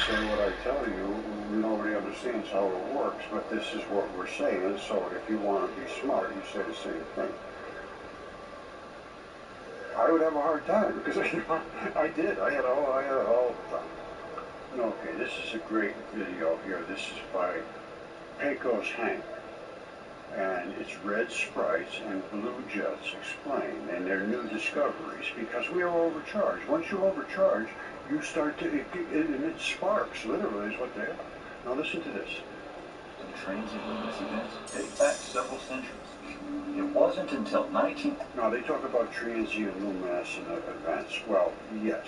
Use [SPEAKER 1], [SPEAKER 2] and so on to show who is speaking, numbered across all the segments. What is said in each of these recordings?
[SPEAKER 1] say what I tell you, nobody understands how it works, but this is what we're saying, so if you want to be smart, you say the same thing. I would have a hard time, because I did. I had all the time. Okay, this is a great video here. This is by Pecos Hank. And it's red sprites and blue jets explained, and their new discoveries, because we are overcharged. Once you overcharge, you start to emit sparks, literally, is what they are. Now listen to this.
[SPEAKER 2] The transient luminous events date back several centuries. It wasn't until 19...
[SPEAKER 1] Now they talk about transient luminescent events. Well, yes,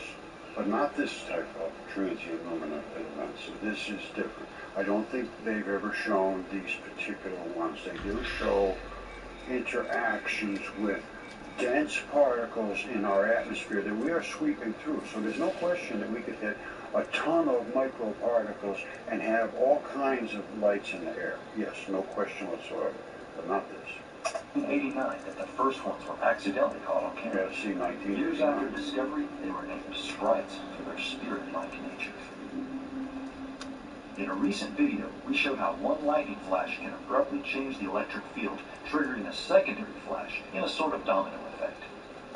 [SPEAKER 1] but not this type of transient luminous events. This is different. I don't think they've ever shown these particular ones. They do show interactions with dense particles in our atmosphere that we are sweeping through. So there's no question that we could hit a ton of microparticles and have all kinds of lights in the air. Yes, no question whatsoever, but not this.
[SPEAKER 2] In 1989, that the first ones were accidentally caught on camera.
[SPEAKER 1] Yeah, see, 1989.
[SPEAKER 2] Years after discovery, they were named sprites for their spirit-like nature. In a recent video, we showed how one lightning flash can abruptly change the electric field, triggering a secondary flash in a sort of domino effect.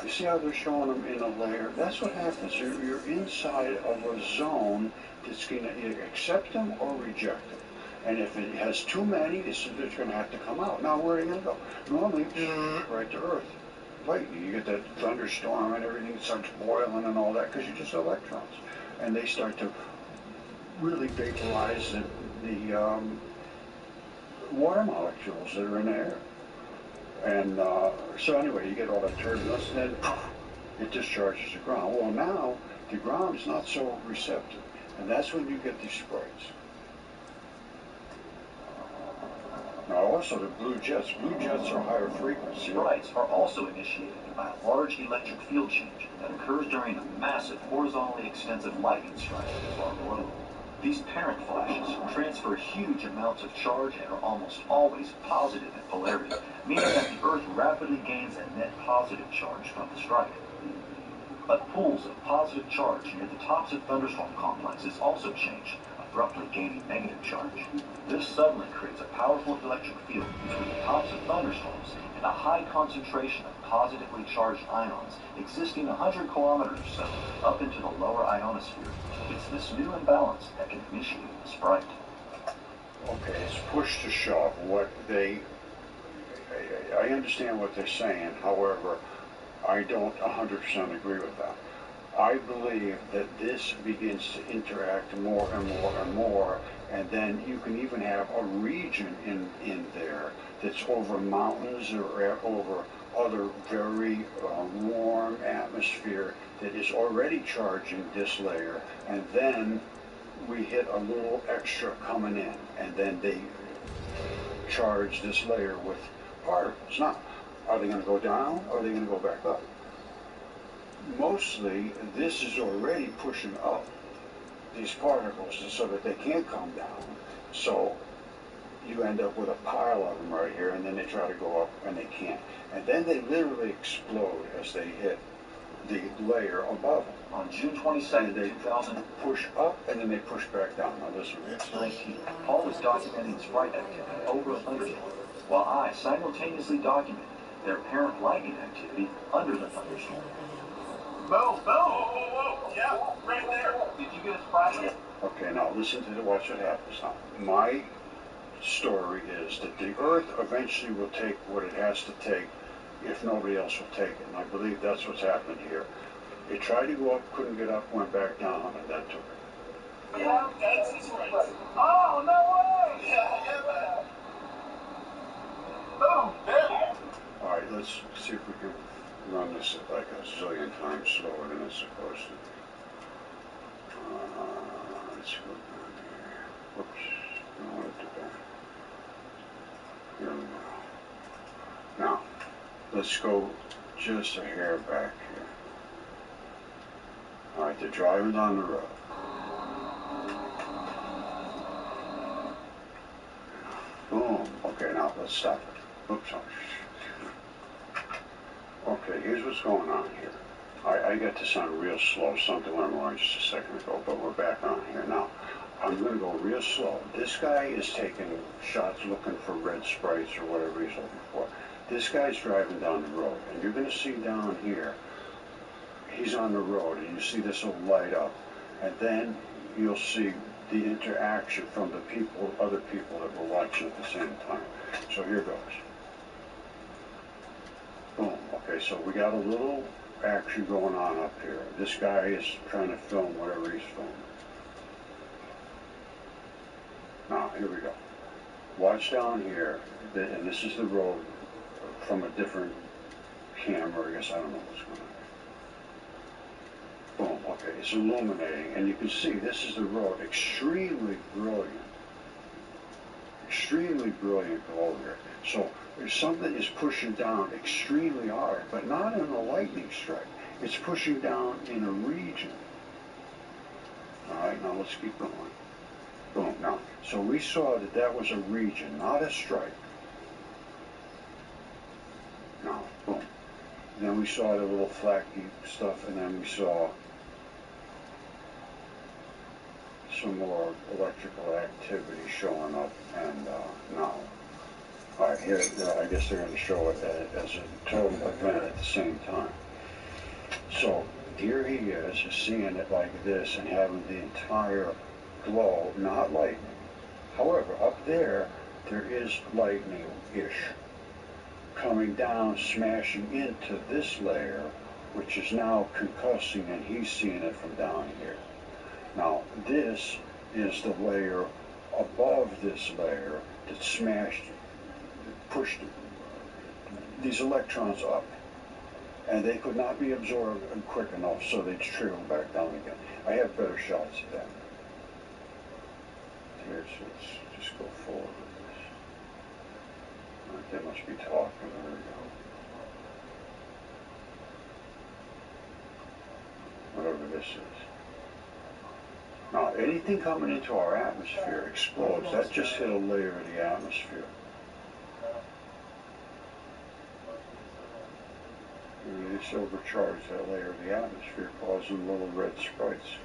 [SPEAKER 1] You see how they're showing them in a layer? That's what happens. You're inside of a zone that's going to either accept them or reject them. And if it has too many, it's going to have to come out. Now, where are they going to go? Normally, right to Earth. Lightning, you get that thunderstorm and everything starts boiling and all that because you're just electrons. And they start to really vaporize the water molecules that are in the air. And so anyway, you get all that turbulence, and then it discharges the ground. Well, now the ground is not so receptive, and that's when you get these sprites. Now also the blue jets are higher frequency.
[SPEAKER 2] Sprites are also initiated by a large electric field change that occurs during a massive horizontally extensive lightning strike far below. These parent flashes transfer huge amounts of charge and are almost always positive in polarity, meaning that the Earth rapidly gains a net positive charge from the strike. But pools of positive charge near the tops of thunderstorm complexes also change, abruptly gaining negative charge. This suddenly creates a powerful electric field between the tops of thunderstorms and a high concentration of positively charged ions existing 100 kilometers or so up into the lower ionosphere. It's this new imbalance that can initiate the sprite.
[SPEAKER 1] Okay, it's push to shove. I understand what they're saying, however, I don't 100% agree with that. I believe that this begins to interact more and more and more, and then you can even have a region in there that's over mountains or over other very warm atmosphere that is already charging this layer, and then we hit a little extra coming in, and then they charge this layer with particles. Now, are they going to go down or are they going to go back up? Mostly, this is already pushing up these particles so that they can't come down. So you end up with a pile of them right here, and then they try to go up and they can't. And then they literally explode as they hit the layer above them.
[SPEAKER 2] On June 22nd,
[SPEAKER 1] they
[SPEAKER 2] 2000,
[SPEAKER 1] push up and then they push back down. Now listen to this.
[SPEAKER 2] 19, Paul was documenting sprite activity over a thunderstorm, while I simultaneously documented their apparent lightning activity under the thunderstorm.
[SPEAKER 3] Boom, boom, whoa, yeah, right there. Did you get a sprite?
[SPEAKER 1] Okay, now listen to watch what happens now. My story is that the Earth eventually will take what it has to take if nobody else will take it, and I believe that's what's happened here. It tried to go up, couldn't get up, went back down, and that took it.
[SPEAKER 3] Yeah, that's the sprite. Oh, no way! Yeah, man. Boom, there.
[SPEAKER 1] All right, let's see if we can run this like a zillion times slower than it's supposed to. Let's go down here. Whoops, I don't want to do that. Here we go. Now, let's go just a hair back here. All right, they're driving down the road. Boom. Okay, now let's stop it. Oops. Okay, here's what's going on here. I got to sound real slow. Something went wrong just a second ago, but we're back on here now. I'm going to go real slow. This guy is taking shots looking for red sprites or whatever he's looking for. This guy's driving down the road, and you're going to see down here, he's on the road, and you see this will light up, and then you'll see the interaction from the people, other people that were watching at the same time. So here goes. Boom. Okay, so we got a little action going on up here. This guy is trying to film whatever he's filming. Now, here we go. Watch down here, and this is the road from a different camera. I guess I don't know what's going on. Boom, okay, it's illuminating, and you can see this is the road. Extremely brilliant. Extremely brilliant glow here. So, there's something is pushing down extremely hard, but not in a lightning strike. It's pushing down in a region. Alright, now let's keep going. Boom. Now, so we saw that that was a region, not a strike. Now, boom. And then we saw the little flaky stuff, and then we saw some more electrical activity showing up, and now. Alright, here, I guess they're going to show it as a total event at the same time. So, here he is, seeing it like this and having the entire glow, not lightning. However, up there is lightning-ish coming down, smashing into this layer, which is now concussing, and he's seeing it from down here. Now, this is the layer above this layer that smashed, pushed these electrons up, and they could not be absorbed quick enough, so they trickled back down again. I have better shots of that. Here, so let's just go forward with this. Right, they must be talking. There we go. Whatever this is. Now, anything coming into our atmosphere explodes. That just hit a layer of the atmosphere. And it's overcharged that layer of the atmosphere, causing little red sprites.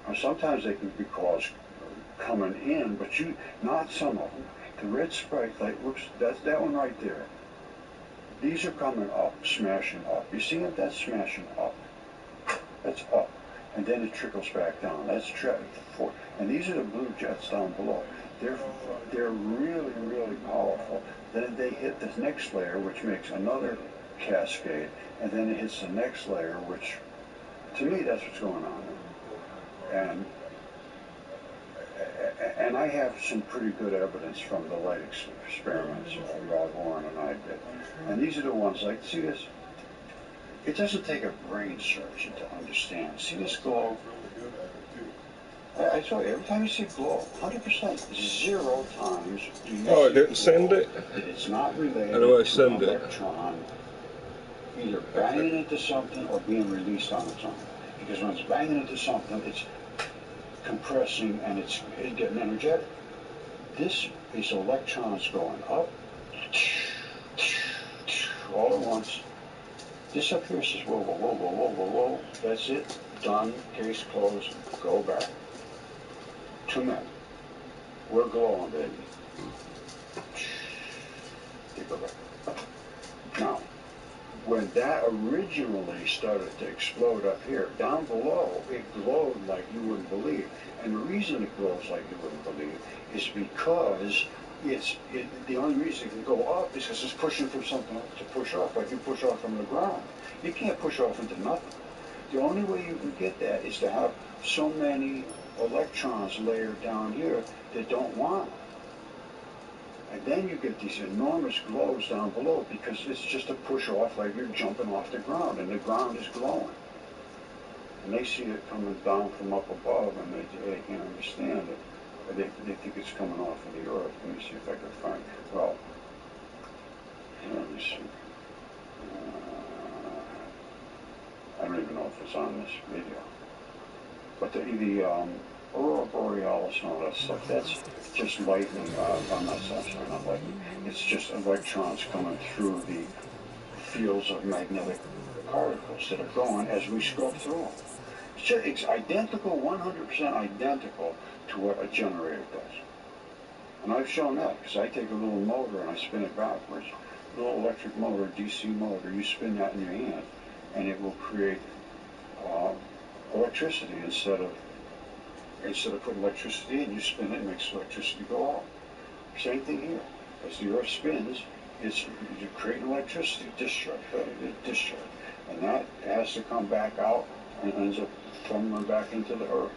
[SPEAKER 1] Now, sometimes they can be caused coming in, but not some of them. The red sprites, like, whoops, that's that one right there. These are coming up, smashing up. You see it? That's smashing up. That's up. And then it trickles back down. That's and these are the blue jets down below. They're really, really powerful. Then they hit the next layer, which makes another cascade, and then it hits the next layer, which, to me, that's what's going on. And I have some pretty good evidence from the light experiments Rob Warren and I did. And these are the ones, like, see this? It doesn't take a brain surgeon to understand. See this glow? I told you, every time you see glow, 100%, 0 times do you
[SPEAKER 4] Oh, it didn't send it?
[SPEAKER 1] It's not related
[SPEAKER 4] How do I
[SPEAKER 1] to
[SPEAKER 4] send
[SPEAKER 1] an
[SPEAKER 4] it?
[SPEAKER 1] electron either banging into something or being released on its own. Because when it's banging into something, it's compressing and it's getting energetic. This is electrons going up all at once. This up here says, whoa, whoa, whoa, whoa, whoa, whoa, whoa. That's it. Done. Case closed. Go back. 2 men. We're glowing, baby. They go back. Now, when that originally started to explode up here, down below, it glowed like you wouldn't believe. And the reason it glows like you wouldn't believe is because the only reason it can go up is because it's pushing from something to push off, like you push off from the ground. You can't push off into nothing. The only way you can get that is to have so many electrons layered down here that don't want it. And then you get these enormous glows down below because it's just a push off like you're jumping off the ground, and the ground is glowing. And they see it coming down from up above, and they can't understand it. They think it's coming off of the earth. Let me see if I can find it. Well, let me see. I don't even know if it's on this video. But the aurora borealis and all that stuff, that's just lightning. I'm not sorry, not lightning. It's just electrons coming through the fields of magnetic particles that are going as we scrub through them. It's identical, 100% identical to what a generator does. And I've shown that because I take a little motor and I spin it backwards. A little electric motor, DC motor, you spin that in your hand and it will create electricity instead of putting electricity in, you spin it and makes electricity go off. Same thing here. As the earth spins, you're creating electricity, discharge, and that has to come back out and ends up funneling back into the earth.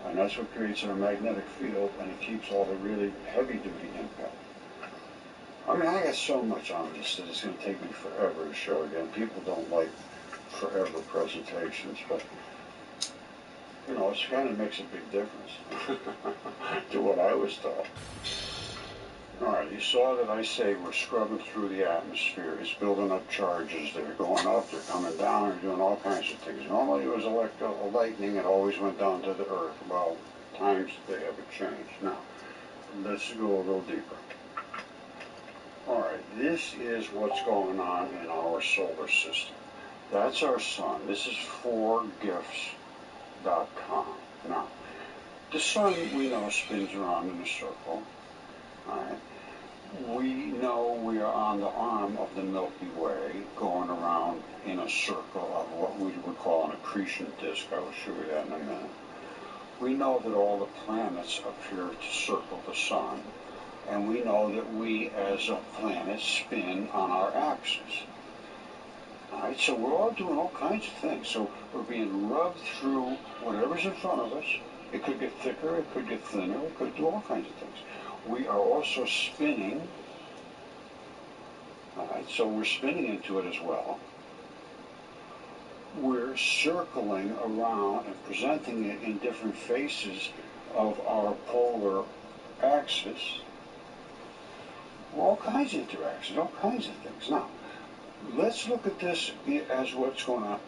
[SPEAKER 1] And that's what creates our magnetic field, and it keeps all the really heavy-duty impact. I mean, I got so much on this that it's going to take me forever to show again. People don't like forever presentations, but you know, it kind of makes a big difference to what I was taught. All right, you saw that I say we're scrubbing through the atmosphere. It's building up charges. They're going up, they're coming down, they're doing all kinds of things. Normally it was lightning, it always went down to the earth. Well, times they have changed. Now, let's go a little deeper. All right, this is what's going on in our solar system. That's our sun. This is 4gifts.com. Now, the sun, we know, spins around in a circle. All right. We know we are on the arm of the Milky Way, going around in a circle of what we would call an accretion disk. I will show you that in a minute. We know that all the planets appear to circle the sun, and we know that we, as a planet, spin on our axis. All right, so we're all doing all kinds of things. So we're being rubbed through whatever's in front of us. It could get thicker, it could get thinner, it could do all kinds of things. We are also spinning. All right, so we're spinning into it as well. We're circling around and presenting it in different faces of our polar axis. All kinds of interactions, all kinds of things. Now, let's look at this as what's going on.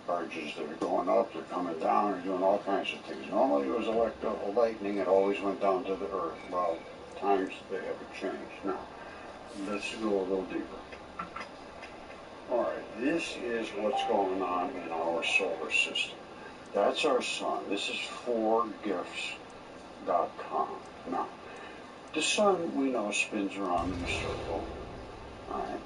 [SPEAKER 1] Charges that are going up, they're coming down, they're doing all kinds of things. Normally it was lightning, it always went down to the earth. Well, times they have changed. Now, let's go a little deeper. All right, this is what's going on in our solar system. That's our sun. This is 4gifts.com. Now, the sun, we know, spins around in a circle. All right.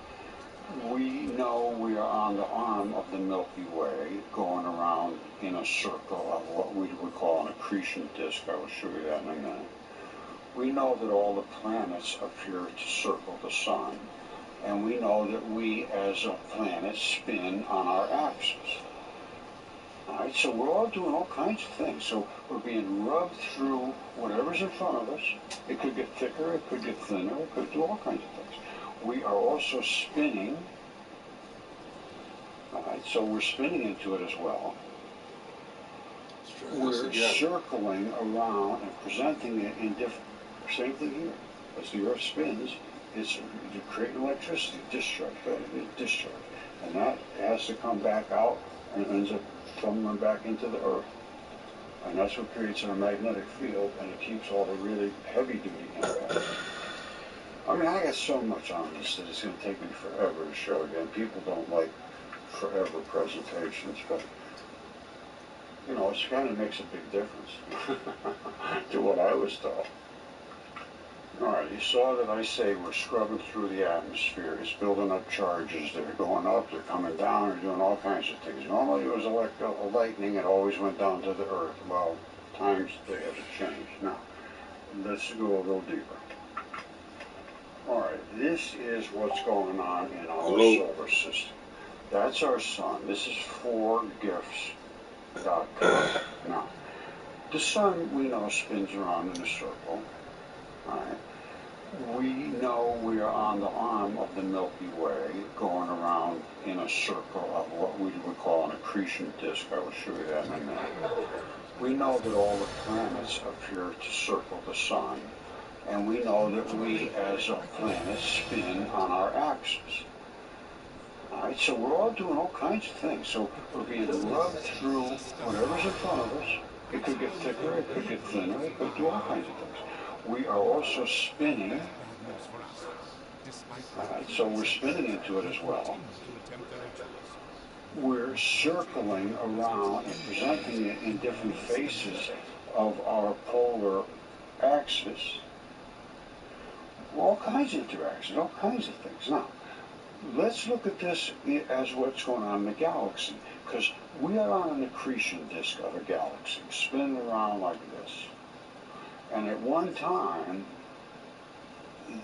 [SPEAKER 1] We know we are on the arm of the Milky Way, going around in a circle of what we would call an accretion disk. I will show you that in a minute. We know that all the planets appear to circle the sun, and we know that we, as a planet, spin on our axis. All right, so we're all doing all kinds of things. So we're being rubbed through whatever's in front of us. It could get thicker, it could get thinner, it could do all kinds of things. We are also spinning. All right, so we're spinning into it as well. We're circling around and presenting it in different. Same thing here. As the earth spins, you're creating electricity, discharge, and that has to come back out and ends up funneling back into the earth. And that's what creates our magnetic field, and it keeps all the really heavy-duty impact. I mean, I got so much on this that it's going to take me forever to show again. People don't like forever presentations, but you know, it kind of makes a big difference to what I was taught. All right, you saw that I say we're scrubbing through the atmosphere. It's building up charges. They're going up, they're coming down, they're doing all kinds of things. Normally it was lightning, it always went down to the earth. Well, times they have changed. Now, let's go a little deeper. All right, this is what's going on in our solar system. That's our sun. This is 4gifts.com. Now, the sun, we know, spins around in a circle. All right. We know we are on the arm of the Milky Way, going around in a circle of what we would call an accretion disk. I will show you that in a minute. We know that all the planets appear to circle the sun, and we know that we, as a planet, spin on our axis. All right, so we're all doing all kinds of things. So we're being rubbed through whatever's in front of us. It could get thicker, it could get thinner, it could do all kinds of things. We are also spinning. All right, so we're spinning into it as well. We're circling around and presenting it in different faces of our polar axis. All kinds of interactions, all kinds of things. Now, let's look at this as what's going on in the galaxy, because we are on an accretion disk of a galaxy, spinning around like this. And at one time,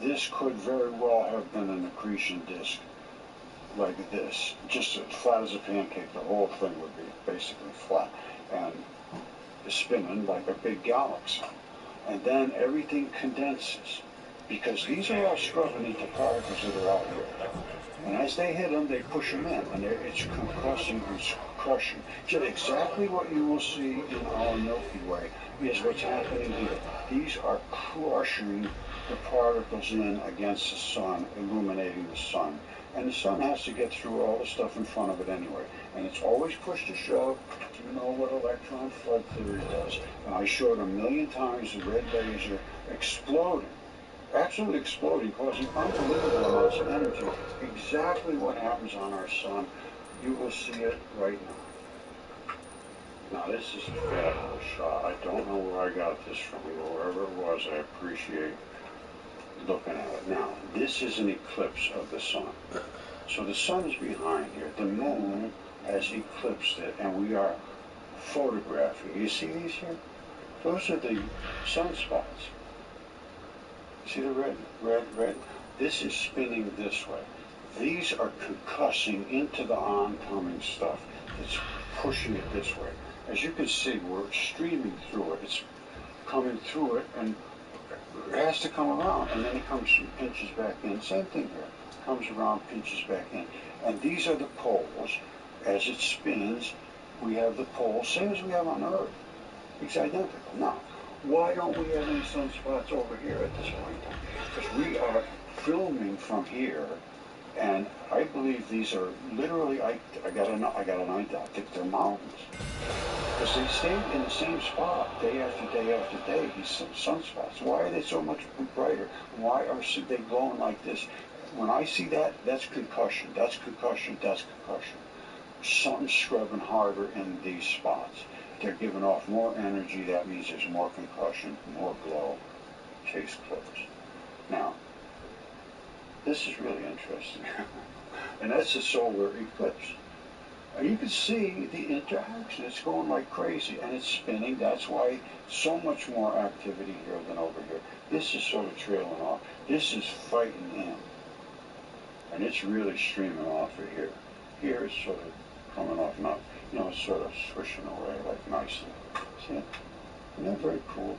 [SPEAKER 1] this could very well have been an accretion disk like this, just as flat as a pancake. The whole thing would be basically flat and spinning like a big galaxy. And then everything condenses, because these are all scrubbing into particles that are out here. And as they hit them, they push them in, and it's concussing and crushing. Just exactly what you will see in our Milky Way is what's happening here. These are crushing the particles in against the sun, illuminating the sun. And the sun has to get through all the stuff in front of it anyway. And it's always push to shove. You know what electron flood theory does. And I showed a million times the red laser exploding. Absolutely exploding, causing unbelievable amounts of energy. Exactly what happens on our sun. You will see it right now. Now this is a fabulous shot. I don't know where I got this from, or wherever it was. I appreciate looking at it. Now, this is an eclipse of the sun. So the sun is behind here. The moon has eclipsed it, and we are photographing. You see these here? Those are the sunspots. See the red, red, red? This is spinning this way. These are concussing into the oncoming stuff. It's pushing it this way. As you can see, we're streaming through it. It's coming through it, and it has to come around, and then it comes and pinches back in. Same thing here. Comes around, pinches back in. And these are the poles. As it spins, we have the poles, same as we have on Earth. It's identical. Now, why don't we have any sunspots over here at this point? Because we are filming from here, and I believe these are literally, I got an idea. I think they're mountains. Because they stay in the same spot day after day after day, these sunspots. Why are they so much brighter? Why are they glowing like this? When I see that, that's concussion. That's concussion. That's concussion. Something's scrubbing harder in these spots. They're giving off more energy. That means there's more concussion, more glow. Case closed. Now, this is really interesting. And that's a solar eclipse. And you can see the interaction. It's going like crazy, and it's spinning. That's why so much more activity here than over here. This is sort of trailing off. This is fighting in. And it's really streaming off of here. Here it's sort of coming off now. You know, it's sort of swishing away like nicely. See it? Isn't that very cool?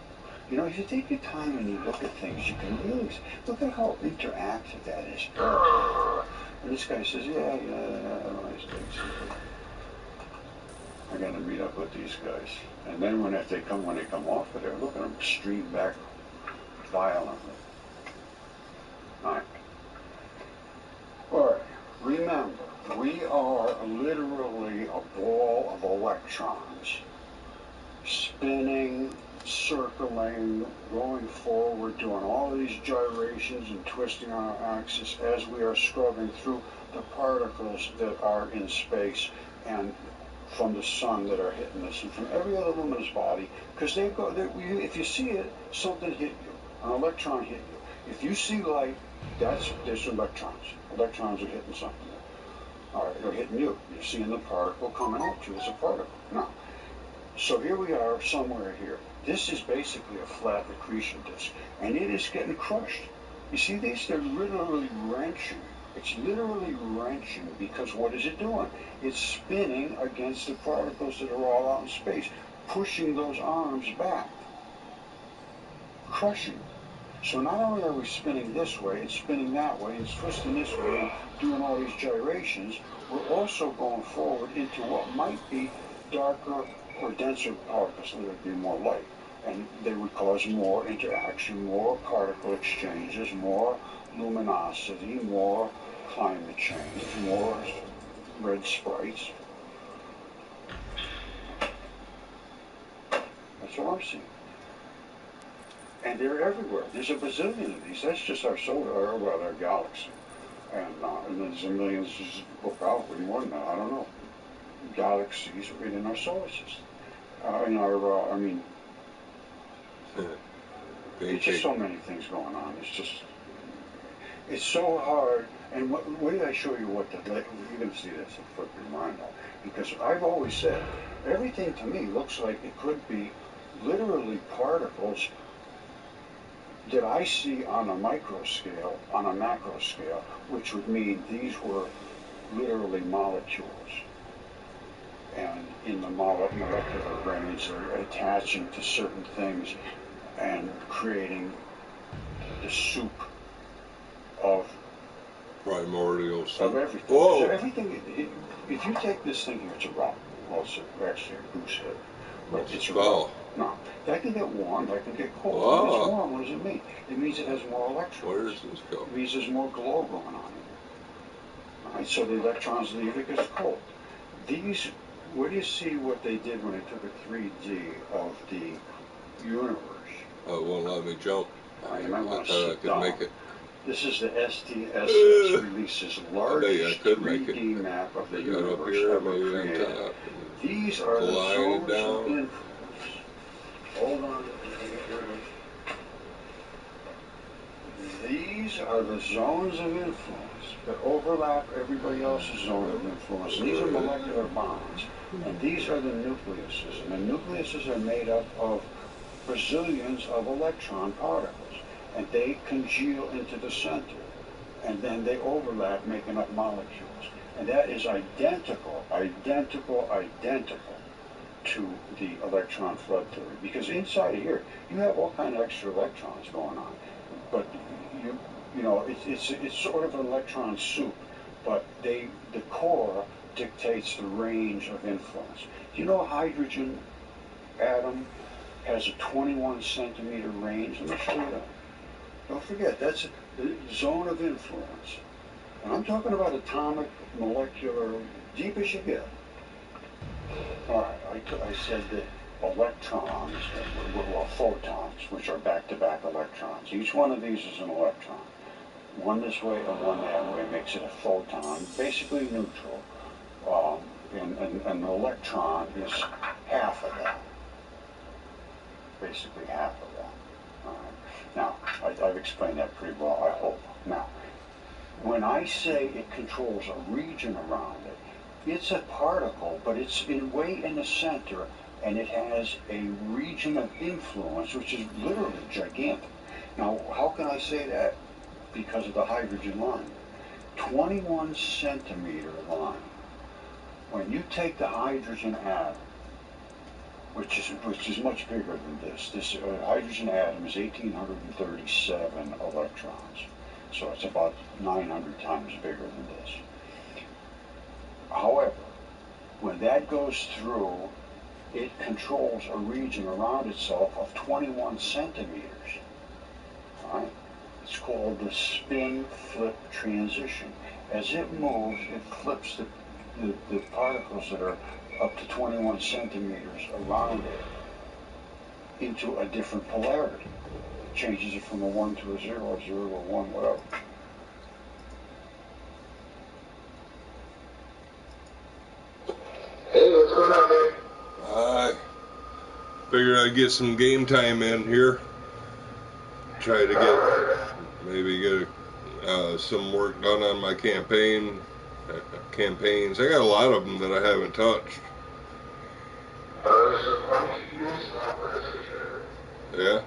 [SPEAKER 1] You know, if you take your time and you look at things, you can really look at how interactive that is. And this guy says, yeah, nice things. I got to meet up with these guys. And then when they come off of there, look at them stream back violently. All right. All right. Remember, we are literally a ball of electrons spinning, circling, going forward, doing all of these gyrations and twisting on our axis as we are scrubbing through the particles that are in space and from the sun that are hitting us and from every other luminous body, because if you see it, something hit you, an electron hit you. If you see light, there's electrons. Electrons are hitting something. All right, they're hitting you. You're seeing the particle coming at you as a particle. Now, so here we are somewhere here. This is basically a flat accretion disk, and it is getting crushed. You see these? They're literally wrenching. It's literally wrenching, because what is it doing? It's spinning against the particles that are all out in space, pushing those arms back, crushing. So not only are we spinning this way, it's spinning that way, it's twisting this way, and doing all these gyrations, we're also going forward into what might be darker or denser particles that would be more light. And they would cause more interaction, more particle exchanges, more luminosity, more climate change, more red sprites. That's what I'm seeing. And they're everywhere. There's a bazillion of these. That's just our solar, well, our galaxy. And there's a millions, well, probably more than that, I don't know, galaxies within our solar system. In our, I mean, it's just so many things going on. It's just, it's so hard. And wait till I show you what you're going to see this, it'll flip your mind out. Because I've always said, everything to me looks like it could be literally particles that I see on a micro scale, on a macro scale, which would mean these were literally molecules. And in the molecular range, they're attaching to certain things and creating the soup of
[SPEAKER 4] primordial soup.
[SPEAKER 1] Of everything.
[SPEAKER 4] Whoa.
[SPEAKER 1] So everything, if you take this thing here, it's a rock. Well, it's actually a goose head. But it's a rock. No, that can get warm, that can get cold.
[SPEAKER 4] Wow.
[SPEAKER 1] When it's warm, what does it mean? It means it has more electrons.
[SPEAKER 4] Where does this go?
[SPEAKER 1] It means there's more glow going on in it. All right, so the electrons leave it because it's cold. These, where do you see what they did when they took a 3D of the universe?
[SPEAKER 4] Oh, it won't let me jump.
[SPEAKER 1] I thought
[SPEAKER 4] I could make it.
[SPEAKER 1] This is the STSS releases large 3D map of the universe ever created. These are the zones of influence. Hold on. These are the zones of influence that overlap everybody else's zone of influence. These are molecular bonds. And these are the nucleuses. And the nucleuses are made up of bazillions of electron particles. And they congeal into the center. And then they overlap, making up molecules. And that is identical to the electron flood theory. Because inside of here, you have all kind of extra electrons going on. But you know, it's sort of an electron soup. But the core dictates the range of influence. Do you know a hydrogen atom has a 21 centimeter range? Let me show you that. Don't forget, that's the zone of influence. And I'm talking about atomic, molecular, deep as you get. All right, I said that electrons, well, photons, which are back-to-back electrons. Each one of these is an electron. One this way and one that way makes it a photon, basically neutral. And an electron is half of that. Basically half of that. All right. Now, I've explained that pretty well, I hope. Now, when I say it controls a region around it, it's a particle, but it's way in the center, and it has a region of influence, which is literally gigantic. Now, how can I say that? Because of the hydrogen line. 21 centimeter line. When you take the hydrogen atom, which is much bigger than this. This hydrogen atom is 1,837 electrons. So it's about 900 times bigger than this. However, when that goes through, it controls a region around itself of 21 centimeters. All right? It's called the spin-flip transition. As it moves, it flips the particles that are up to 21 centimeters around it into a different polarity. It changes it from a 1 to a 0, a 0 to a 1, whatever.
[SPEAKER 5] Hey, what's going on, man?
[SPEAKER 4] I figured I'd get some game time in here. Try to get some work done on my campaigns. I got a lot of them that I haven't touched. Yeah.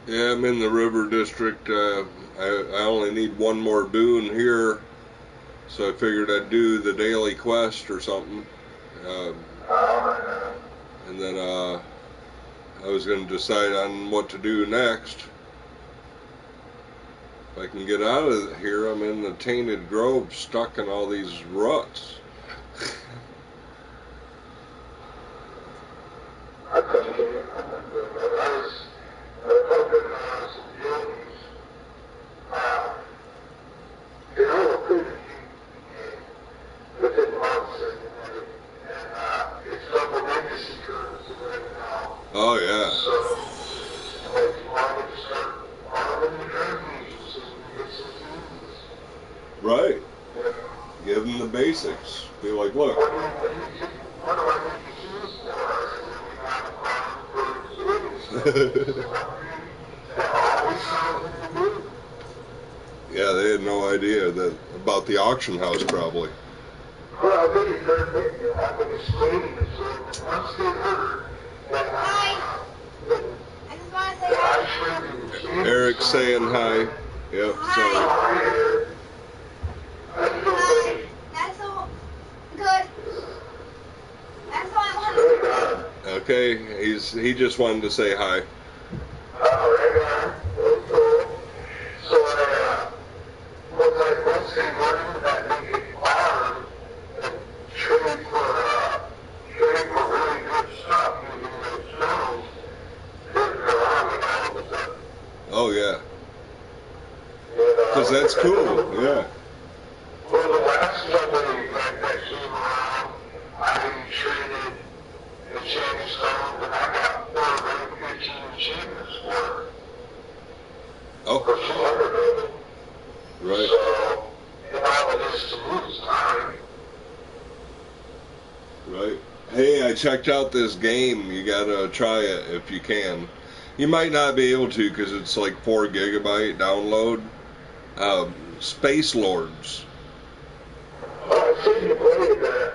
[SPEAKER 4] Yeah, I'm in the river district. I only need one more boon here, so I figured I'd do the daily quest or something And then I was going to decide on what to do next. If I can get out of here, I'm in the Tainted Grove, stuck in all these ruts. Oh yeah. Right. Give them the basics. Be like, look. Yeah, they had no idea about the auction house, probably. Eric's saying hi. Yep, sorry.
[SPEAKER 5] Hi. That's all good. That's all I wanted.
[SPEAKER 4] Okay, he just wanted to say hi. Oh yeah. Because that's cool, yeah.
[SPEAKER 6] Well, the last company that came around, I traded enchanted stone, and I got 415 enchantments for it.
[SPEAKER 4] Oh.
[SPEAKER 6] For 200 of them.
[SPEAKER 4] Right.
[SPEAKER 6] So, and all it is to lose time.
[SPEAKER 4] Right. Hey, I checked out this game. You gotta try it if you can. You might not be able to because it's like 4 gigabyte download. Space Lords.
[SPEAKER 6] Oh, I've seen you play that.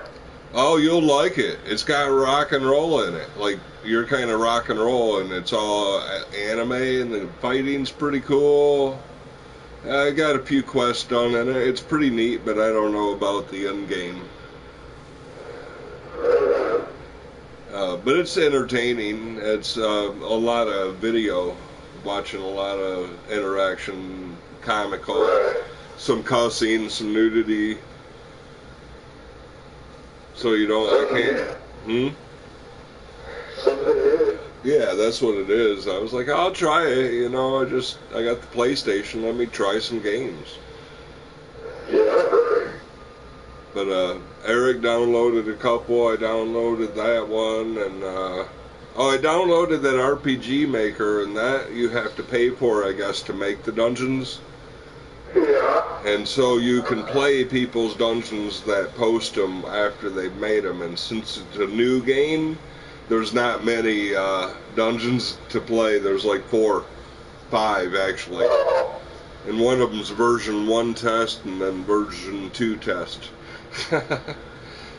[SPEAKER 4] Oh, you'll like it. It's got rock and roll in it. Like, you're kind of rock and roll, and it's all anime, and the fighting's pretty cool. I got a few quests done in it. It's pretty neat, but I don't know about the end game. But it's entertaining. It's a lot of video, watching a lot of interaction, comical, some cussing, some nudity. So you don't, I can't. Yeah, that's what it is. I was like, I'll try it. You know, I got the PlayStation. Let me try some games. But Eric downloaded a couple. I downloaded that one, and I downloaded that RPG Maker, and that you have to pay for, I guess, to make the dungeons.
[SPEAKER 6] Yeah.
[SPEAKER 4] And so you can play people's dungeons that post them after they've made them. And since it's a new game, there's not many dungeons to play. There's like 4, 5 actually. And one of them's version 1 test and then version 2 test.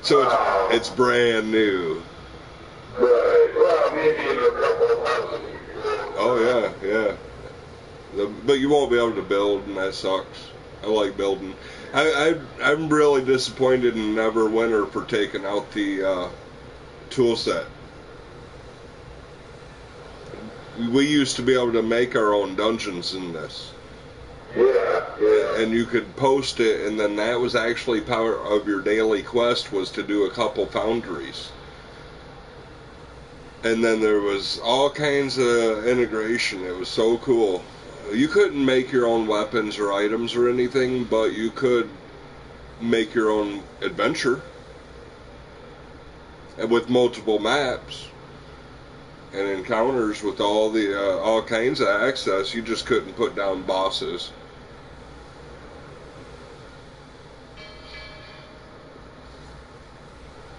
[SPEAKER 4] So it's brand new.
[SPEAKER 6] Right. Well, maybe in a couple of months.
[SPEAKER 4] Oh yeah. But you won't be able to build, and that sucks. I like building. I'm really disappointed in Neverwinter for taking out the tool set. We used to be able to make our own dungeons in this.
[SPEAKER 6] Yeah.
[SPEAKER 4] And you could post it, and then that was actually part of your daily quest, was to do a couple foundries. And then there was all kinds of integration. It was so cool. You couldn't make your own weapons or items or anything, but you could make your own adventure. And with multiple maps and encounters with all kinds of access. You just couldn't put down bosses.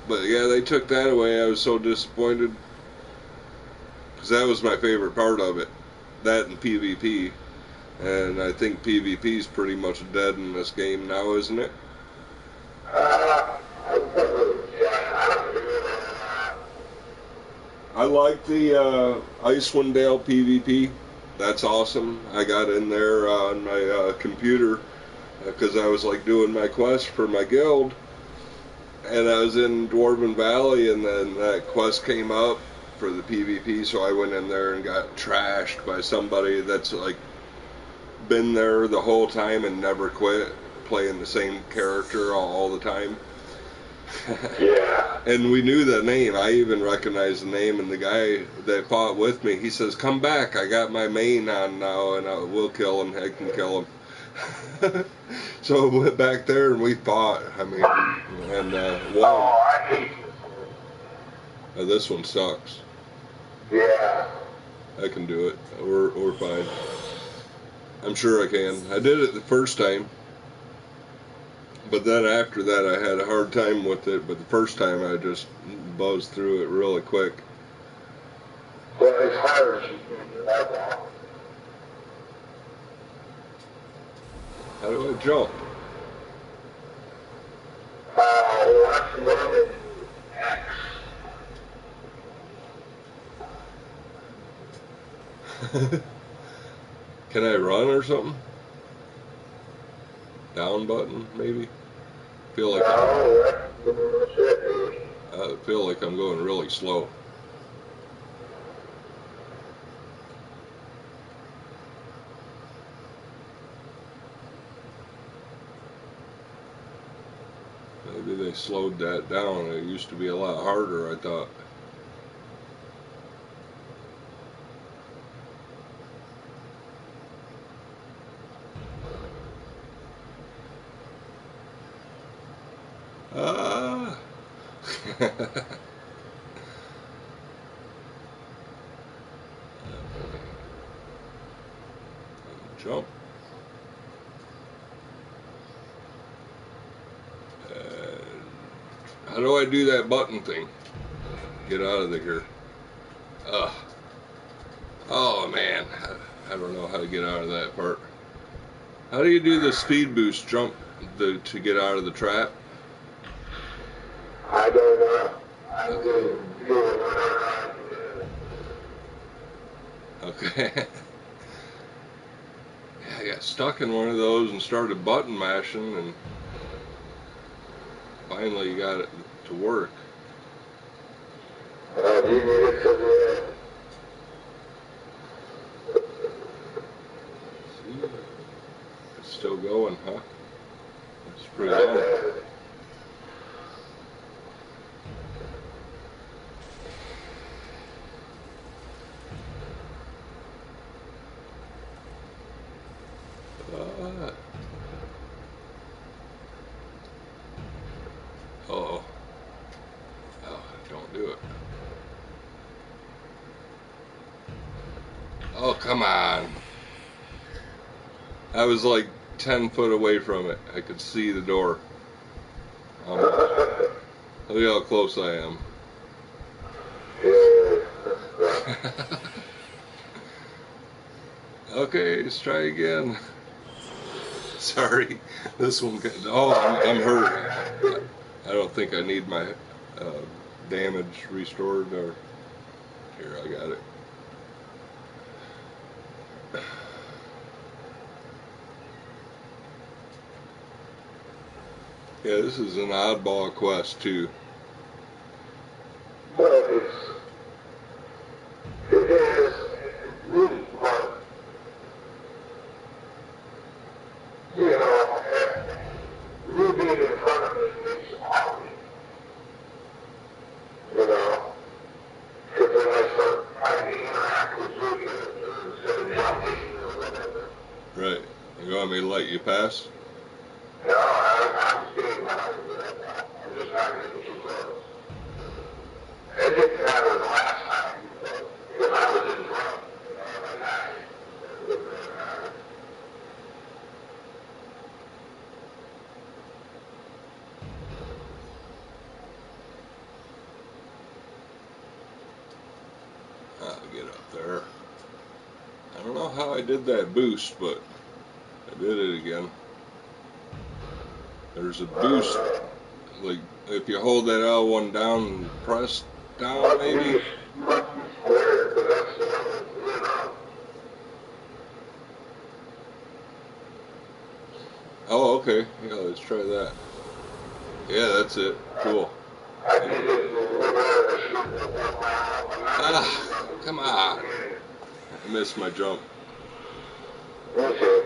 [SPEAKER 4] But yeah, they took that away. I was so disappointed. Because that was my favorite part of it. That and PvP. And I think PvP is pretty much dead in this game now, isn't it? I like the Icewind Dale PvP. That's awesome. I got in there on my computer because I was like doing my quest for my guild. And I was in Dwarven Valley, and then that quest came up for the PvP, so I went in there and got trashed by somebody that's like been there the whole time and never quit, playing the same character all the time.
[SPEAKER 6] Yeah.
[SPEAKER 4] And we knew the name. I even recognized the name, and the guy that fought with me, he says, "Come back, I got my main on now, and we'll kill him. I can kill him." So I went back there, and we fought. I mean, and won.
[SPEAKER 6] Oh, I hate
[SPEAKER 4] This one sucks.
[SPEAKER 6] Yeah.
[SPEAKER 4] I can do it. We're fine. I'm sure I can. I did it the first time. But then after that, I had a hard time with it. But the first time, I just buzzed through it really quick.
[SPEAKER 6] Well, it's hard to do that now.
[SPEAKER 4] How do I jump?
[SPEAKER 6] That's limited X.
[SPEAKER 4] Can I run or something? Down button, maybe? I feel like I'm going really slow. Maybe they slowed that down. It used to be a lot harder, I thought. Jump. How do I do that button thing? Get out of here. Oh man, I don't know how to get out of that part. How do you do the speed boost jump to get out of the trap?
[SPEAKER 6] I don't know. I'm doing whatever I do.
[SPEAKER 4] Okay. Yeah, I got stuck in one of those and started button mashing, and finally got it to work.
[SPEAKER 6] You need it to the
[SPEAKER 4] See, it's still going, huh? It's pretty long. Uh-oh. Oh, don't do it. Oh, come on. I was like 10 foot away from it. I could see the door. Look how close I am. Okay, let's try again. Sorry, this one. Oh, I'm hurt. I don't think I need my damage restored. Or here, I got it. Yeah, this is an oddball quest too.
[SPEAKER 6] Well, it is really fun. You know, you being in front of me makes it hard. You know, because then I start trying to interact with you instead of jumping or whatever.
[SPEAKER 4] Right. You want me to let you pass?
[SPEAKER 6] No, I'm staying behind you right now. I'm just not going to get too close. It didn't matter the last time, because I was in front.
[SPEAKER 4] I'll get up there. I don't know how I did that boost, but I did it again. There's a boost, like if you hold that L1 down and press down, maybe. Oh, okay. Yeah, let's try that. Yeah, that's it. Cool. Ah, come on. I missed my jump.
[SPEAKER 6] Okay.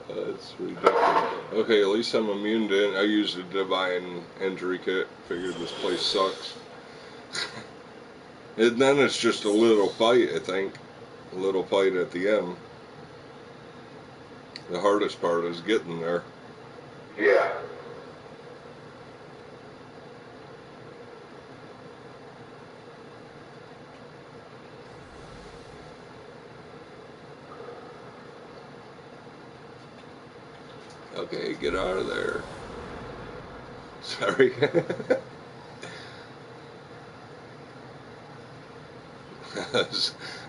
[SPEAKER 4] That's ridiculous. Okay, at least I'm immune to it. I used a divine injury kit. Figured this place sucks. And then it's just a little fight, I think. A little fight at the end. The hardest part is getting there.
[SPEAKER 6] Yeah.
[SPEAKER 4] Okay, get out of there. Sorry.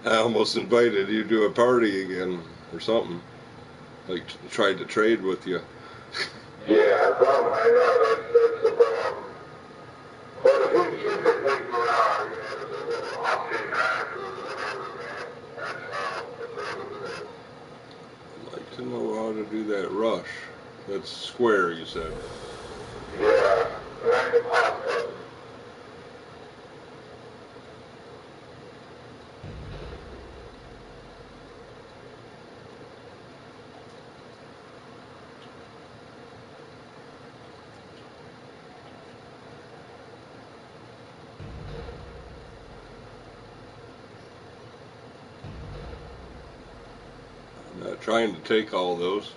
[SPEAKER 4] I almost invited you to a party again or something. Like tried to trade with you.
[SPEAKER 6] Yeah, problem. I know that's the problem. But if we keep it like around, often
[SPEAKER 4] I'd like to know how to do that rush. That's square, you said.
[SPEAKER 6] yeah, that's possible.
[SPEAKER 4] I'm not trying to take all those.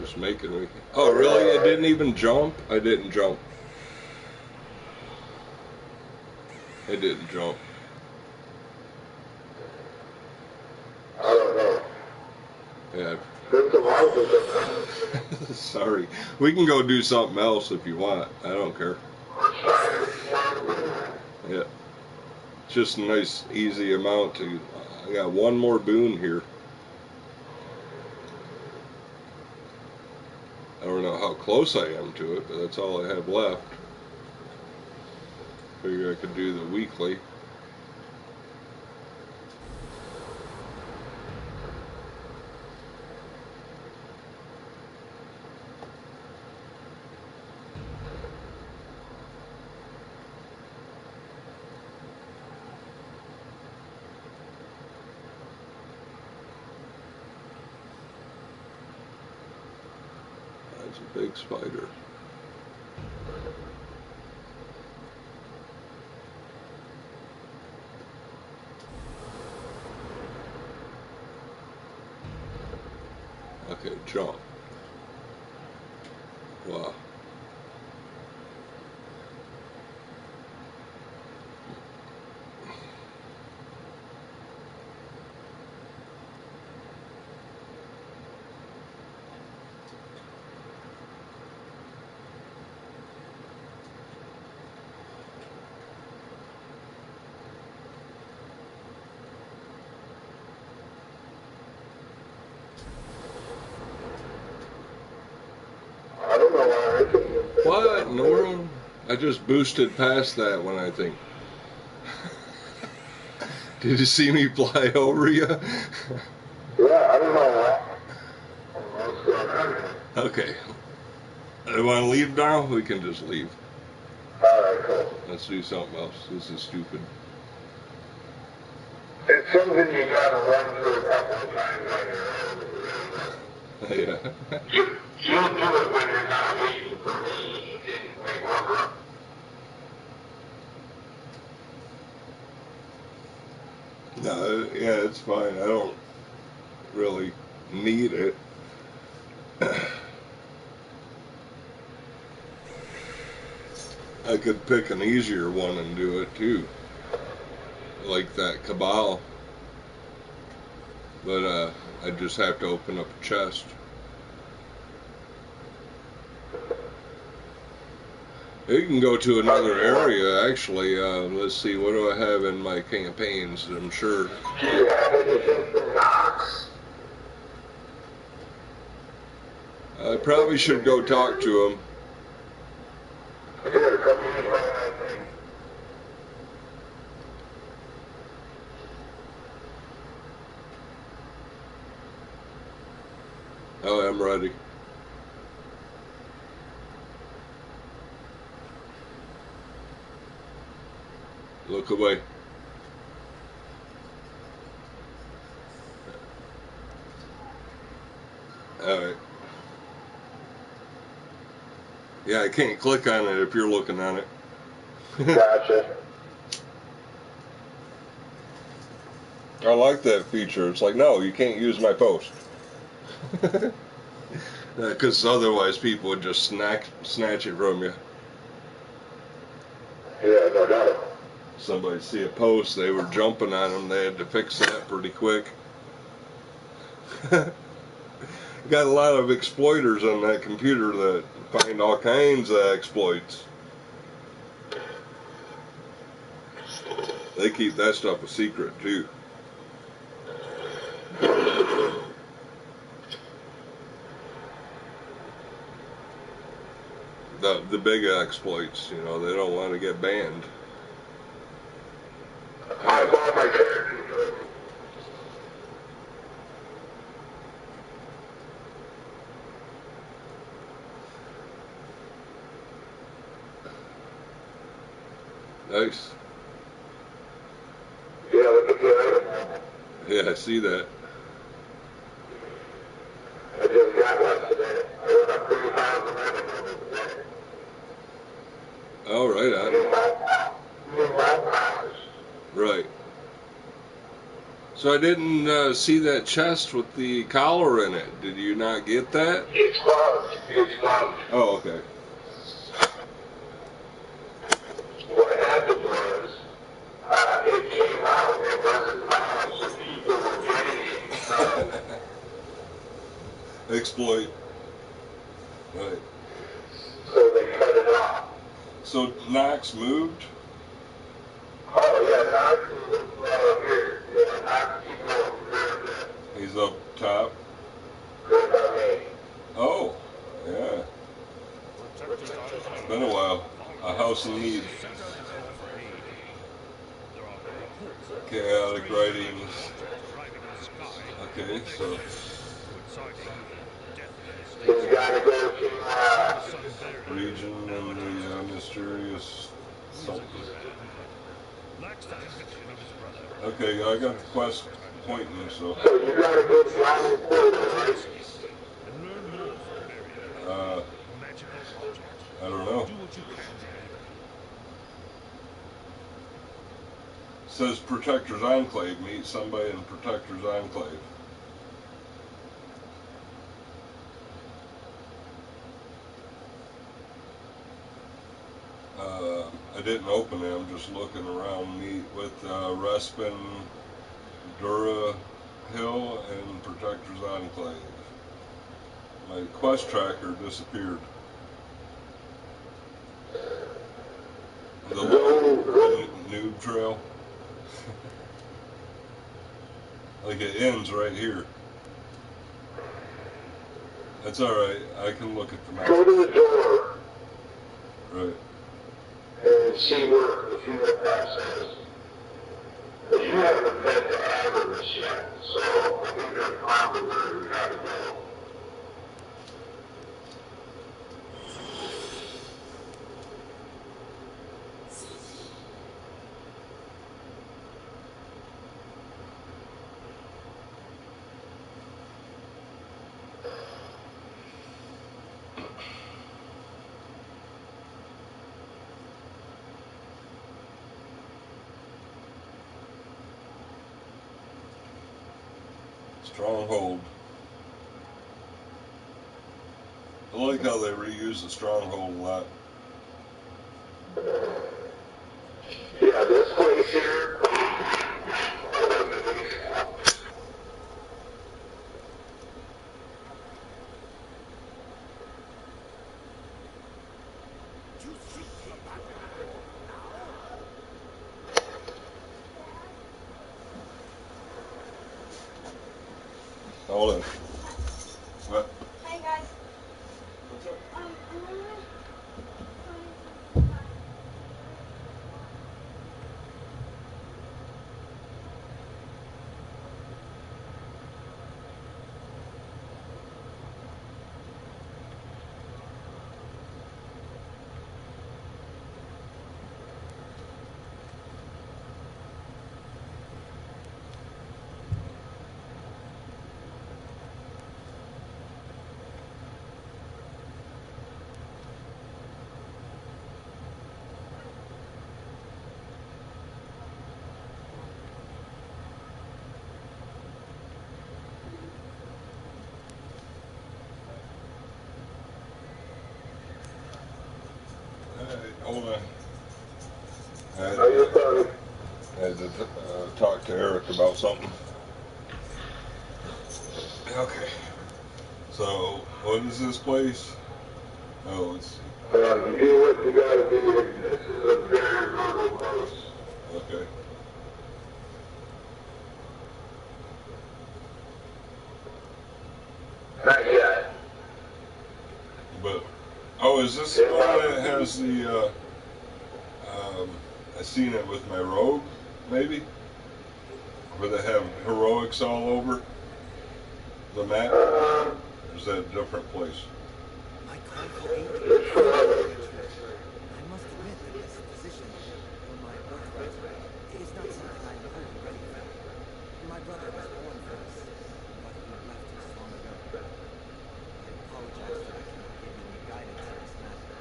[SPEAKER 4] Just making me. Oh, really? It didn't even jump? I didn't jump. It didn't jump.
[SPEAKER 6] I don't know.
[SPEAKER 4] Yeah.
[SPEAKER 6] There's a lot of them.
[SPEAKER 4] Sorry. We can go do something else if you want. I don't care. Yeah. Just a nice, easy amount to. I got one more boon here. I don't know how close I am to it, but that's all I have left. Figure I could do the weekly. That's a big spider. Okay, jump. Wow.
[SPEAKER 6] I don't know why I couldn't.
[SPEAKER 4] What in the world? I just boosted past that one, I think. Did you see me fly over you?
[SPEAKER 6] Yeah, I don't know why.
[SPEAKER 4] Okay. You want to leave now? We can just leave.
[SPEAKER 6] Alright, cool.
[SPEAKER 4] Let's do something else. This is stupid.
[SPEAKER 6] It's something you gotta run through a couple of times on your own.
[SPEAKER 4] Yeah.
[SPEAKER 6] You'll do it when you're not waiting for me.
[SPEAKER 4] No, yeah, it's fine. I don't really need it. I could pick an easier one and do it too. Like that Cabal. But I just have to open up a chest. You can go to another area, actually. Let's see, what do I have in my campaigns? I'm sure. I probably should go talk to him. Oh, I'm ready. Look away. Alright. Yeah, I can't click on it if you're looking on it.
[SPEAKER 6] Gotcha.
[SPEAKER 4] I like that feature. It's like, no, you can't use my post. Because otherwise people would just snatch it from you.
[SPEAKER 6] Yeah, no doubt.
[SPEAKER 4] Somebody see a post, they were jumping on them, they had to fix that pretty quick. Got a lot of exploiters on that computer that find all kinds of exploits. They keep that stuff a secret too. The big exploits, you know, they don't want to get banned.
[SPEAKER 6] I bought my character.
[SPEAKER 4] Nice.
[SPEAKER 6] Yeah, look at that.
[SPEAKER 4] Yeah, I see that.
[SPEAKER 6] I just got one today. I went up 3,000 revenue today.
[SPEAKER 4] Oh, right on.
[SPEAKER 6] New map powers.
[SPEAKER 4] Right. So I didn't see that chest with the collar in it. Did you not get that?
[SPEAKER 6] It's bugged. It's bugged.
[SPEAKER 4] Oh, okay.
[SPEAKER 6] What happened was, it came out, it wasn't found, so people were getting it.
[SPEAKER 4] Exploit. Right.
[SPEAKER 6] So they cut it off.
[SPEAKER 4] So Knox moved?
[SPEAKER 6] Oh, yeah, Knox is here. Yeah, Knox keep going.
[SPEAKER 4] He's up top.
[SPEAKER 6] Good about me.
[SPEAKER 4] Oh, yeah. It's been a while. A house in need. Chaotic writings. Okay, so.
[SPEAKER 6] So we gotta go to,
[SPEAKER 4] Region and the mysterious something. Okay, I got the quest pointing, so.
[SPEAKER 6] so you gotta go to Ground Portal, right?
[SPEAKER 4] I don't know. Says Protector's Enclave. Meet somebody in Protector's Enclave. I didn't open it. I'm just looking around. Meet with Respin, Dura Hill, and Protector's Enclave. My quest tracker disappeared. The noob trail. Like it ends right here. That's alright, I can look at the map.
[SPEAKER 6] Go to the door
[SPEAKER 4] Right.
[SPEAKER 6] and see where the fuel pass is. But you haven't been to Avarice yet, so I think that's probably where we gotta go.
[SPEAKER 4] Stronghold. I like how they reuse the stronghold a lot.
[SPEAKER 6] Yeah, this place here.
[SPEAKER 4] Hold on. What?
[SPEAKER 5] Hey guys.
[SPEAKER 4] What's up? Hold on. I had
[SPEAKER 6] Are you
[SPEAKER 4] to,
[SPEAKER 6] funny?
[SPEAKER 4] talk to Eric about something. Okay. So, what is this place? Oh, let's see.
[SPEAKER 6] You do what you gotta do. This is a very rural place.
[SPEAKER 4] Okay.
[SPEAKER 6] Not yet.
[SPEAKER 4] But, oh, is this the one that has the, I seen it with my rogue, maybe? Where they have heroics all over the map? Or is that a different place?
[SPEAKER 7] My call for aid I must admit that this position, or my birthright, is not something I am wholly ready for. My brother was born for us, but he left us long ago. I apologize that I cannot give you any guidance in this matter,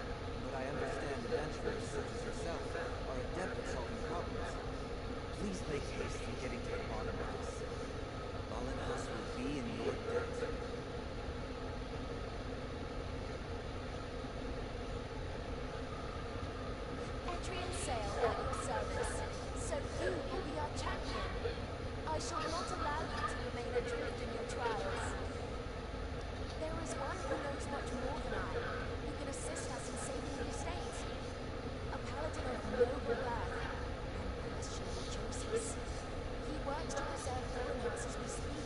[SPEAKER 7] but I understand adventurers such as yourself are adept at solving problems. Please make haste in getting to the bottom of this. Balin House will be in your debt.
[SPEAKER 8] Etrian Sail at your service. So you will be our champion. I shall not allow you to remain adrift in your trials. There is one who knows much more than I, who can assist us in saving the estate. A paladin of noble birth and questionable choices. He works to preserve Balin House as we speak.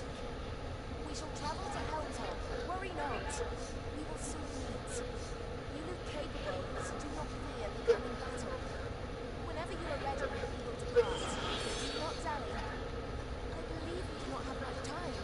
[SPEAKER 8] We shall travel to Helmtop. Worry not. We will soon meet. You look capable, so do not fear the coming battle. Whenever you are ready, we will depart. Do not dally. I believe we do not have much time.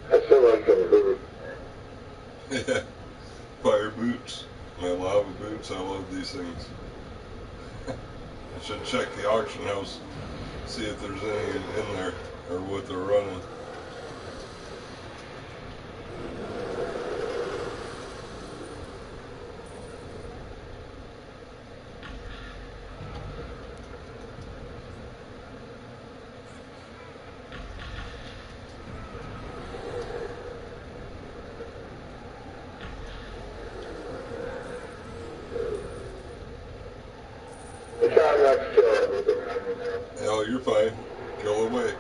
[SPEAKER 6] I feel like I'm good.
[SPEAKER 4] Yeah. Fire boots. My lava boots. I love these things. I should check the auction house, see if there's any in there or what they're running.
[SPEAKER 6] I'm trying not to kill everything.
[SPEAKER 4] Hell, you're fine. Kill away.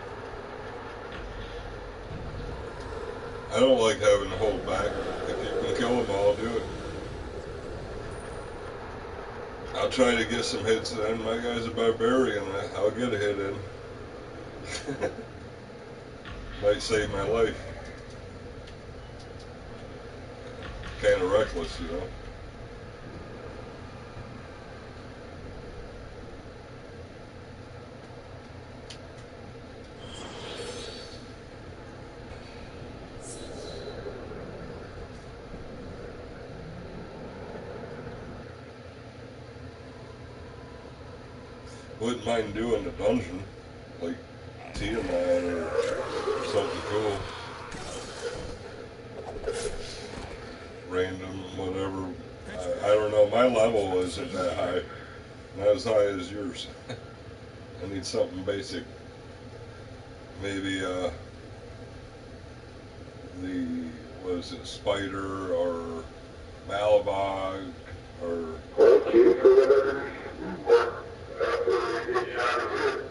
[SPEAKER 4] I don't like having to hold back. If you can kill them all, do it. I'll try to get some hits in. My guy's a barbarian. I'll get a hit in. Might save my life. Kind of reckless, you know. Wouldn't mind doing the dungeon, like Tiamat or something cool. Random, whatever. I don't know, my level isn't that high. Not as high as yours. I need something basic. Maybe, what is it, Spider or Malabog or...
[SPEAKER 6] Okay, for whatever you want. After we get you out of here.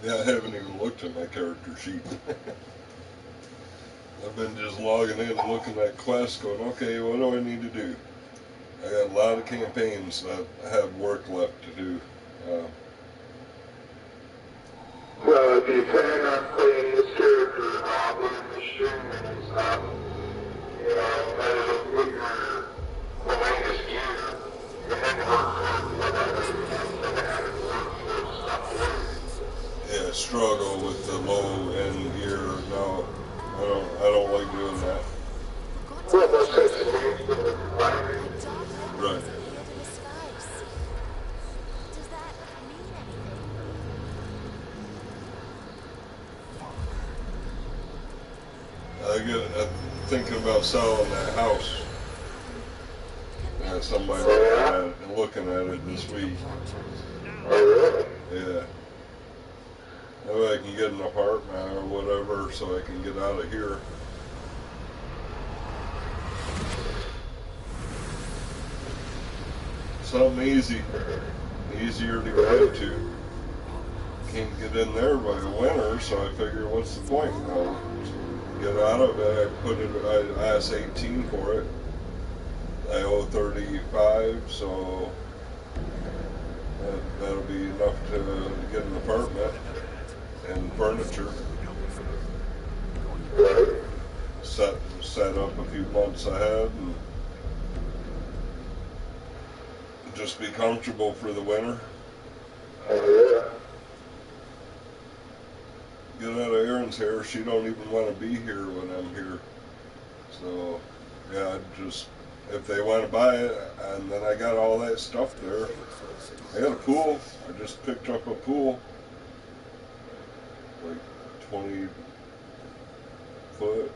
[SPEAKER 4] Yeah, I haven't even looked at my character sheet. I've been just logging in and looking at quests going, okay, what do I need to do? I got a lot of campaigns that have work left to do.
[SPEAKER 6] So if you plan on playing this character while doing the streaming and stuff, you know, better get your the latest gear and then work on whatever you have to have and work for stuff later.
[SPEAKER 4] Yeah, struggle with the low end gear. No, I don't like doing that.
[SPEAKER 6] Well, that's such a waste of the environment.
[SPEAKER 4] Right.
[SPEAKER 8] Appeared in the skies. Does that mean anything?
[SPEAKER 4] I'm thinking about selling that house. Somebody looking at it this week.
[SPEAKER 6] Oh, really?
[SPEAKER 4] Yeah. Maybe I can get an apartment or whatever so I can get out of here. Something easy. Easier to get into. Can't get in there by the winter, so I figure what's the point? I'll get out of it. I asked 18 for it. I owe 35, so that'll be enough to get an apartment and furniture. Set up a few months ahead and just be comfortable for the winter.
[SPEAKER 6] Oh, yeah.
[SPEAKER 4] Get out of Erin's hair. She don't even want to be here when I'm here. So, yeah, if they want to buy it, and then I got all that stuff there. I got a pool. I just picked up a pool. Like 20 foot.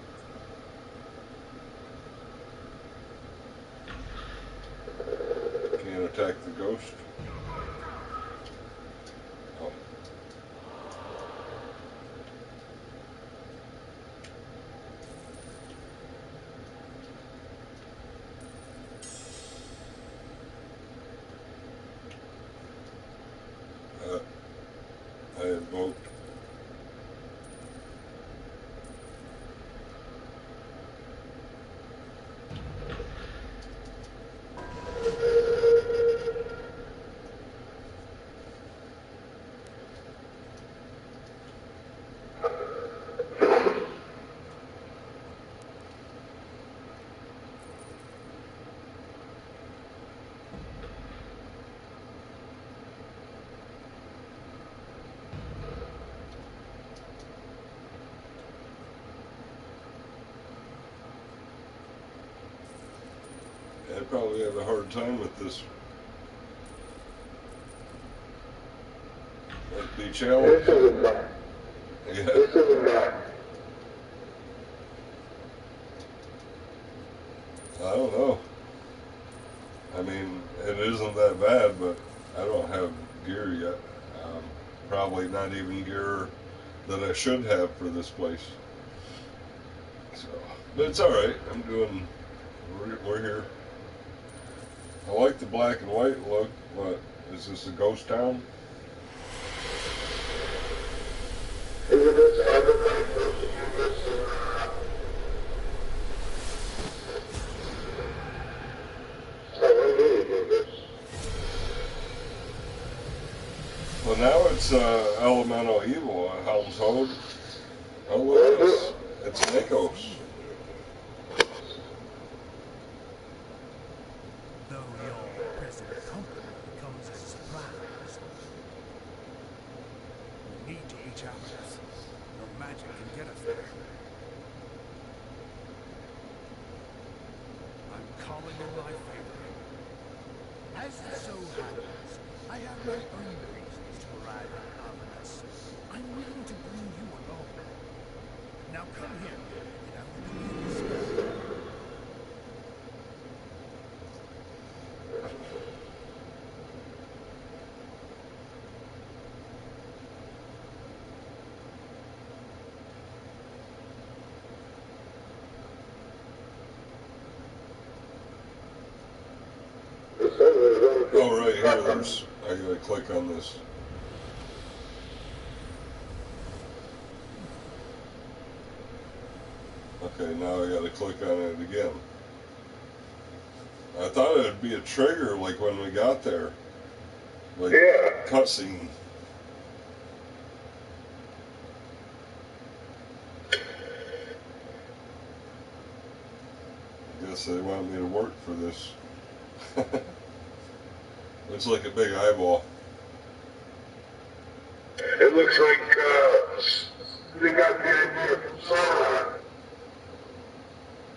[SPEAKER 4] Can't attack the ghost. Oh. I invoked. I'd probably have a hard time with this. It'd be challenging.
[SPEAKER 6] This isn't bad.
[SPEAKER 4] Yeah.
[SPEAKER 6] This isn't bad.
[SPEAKER 4] I don't know. I mean, it isn't that bad, but I don't have gear yet. Probably not even gear that I should have for this place. So, but it's all right. We're here. I like the black and white look. What is this, a ghost town?
[SPEAKER 6] Isn't this everybody supposed to do this? So when do you do this?
[SPEAKER 4] Well, now it's Elemental Evil at Helm's Hold. Oh, look at this. It's Nikos.
[SPEAKER 7] Though your present company comes as a surprise. We need to reach out. Your magic can get us there. I'm calling in my favor. As it so happens, I have my own reasons to arrive at Avernus. I'm willing to bring you along. Now come here, and I will begin this spell.
[SPEAKER 4] Oh, right here, I gotta click on this. Okay, now I gotta click on it again. I thought it'd be a trigger like when we got there. Like cutscene. I guess they want me to work for this. Looks like a big eyeball.
[SPEAKER 6] It looks like they got the idea from Sauron.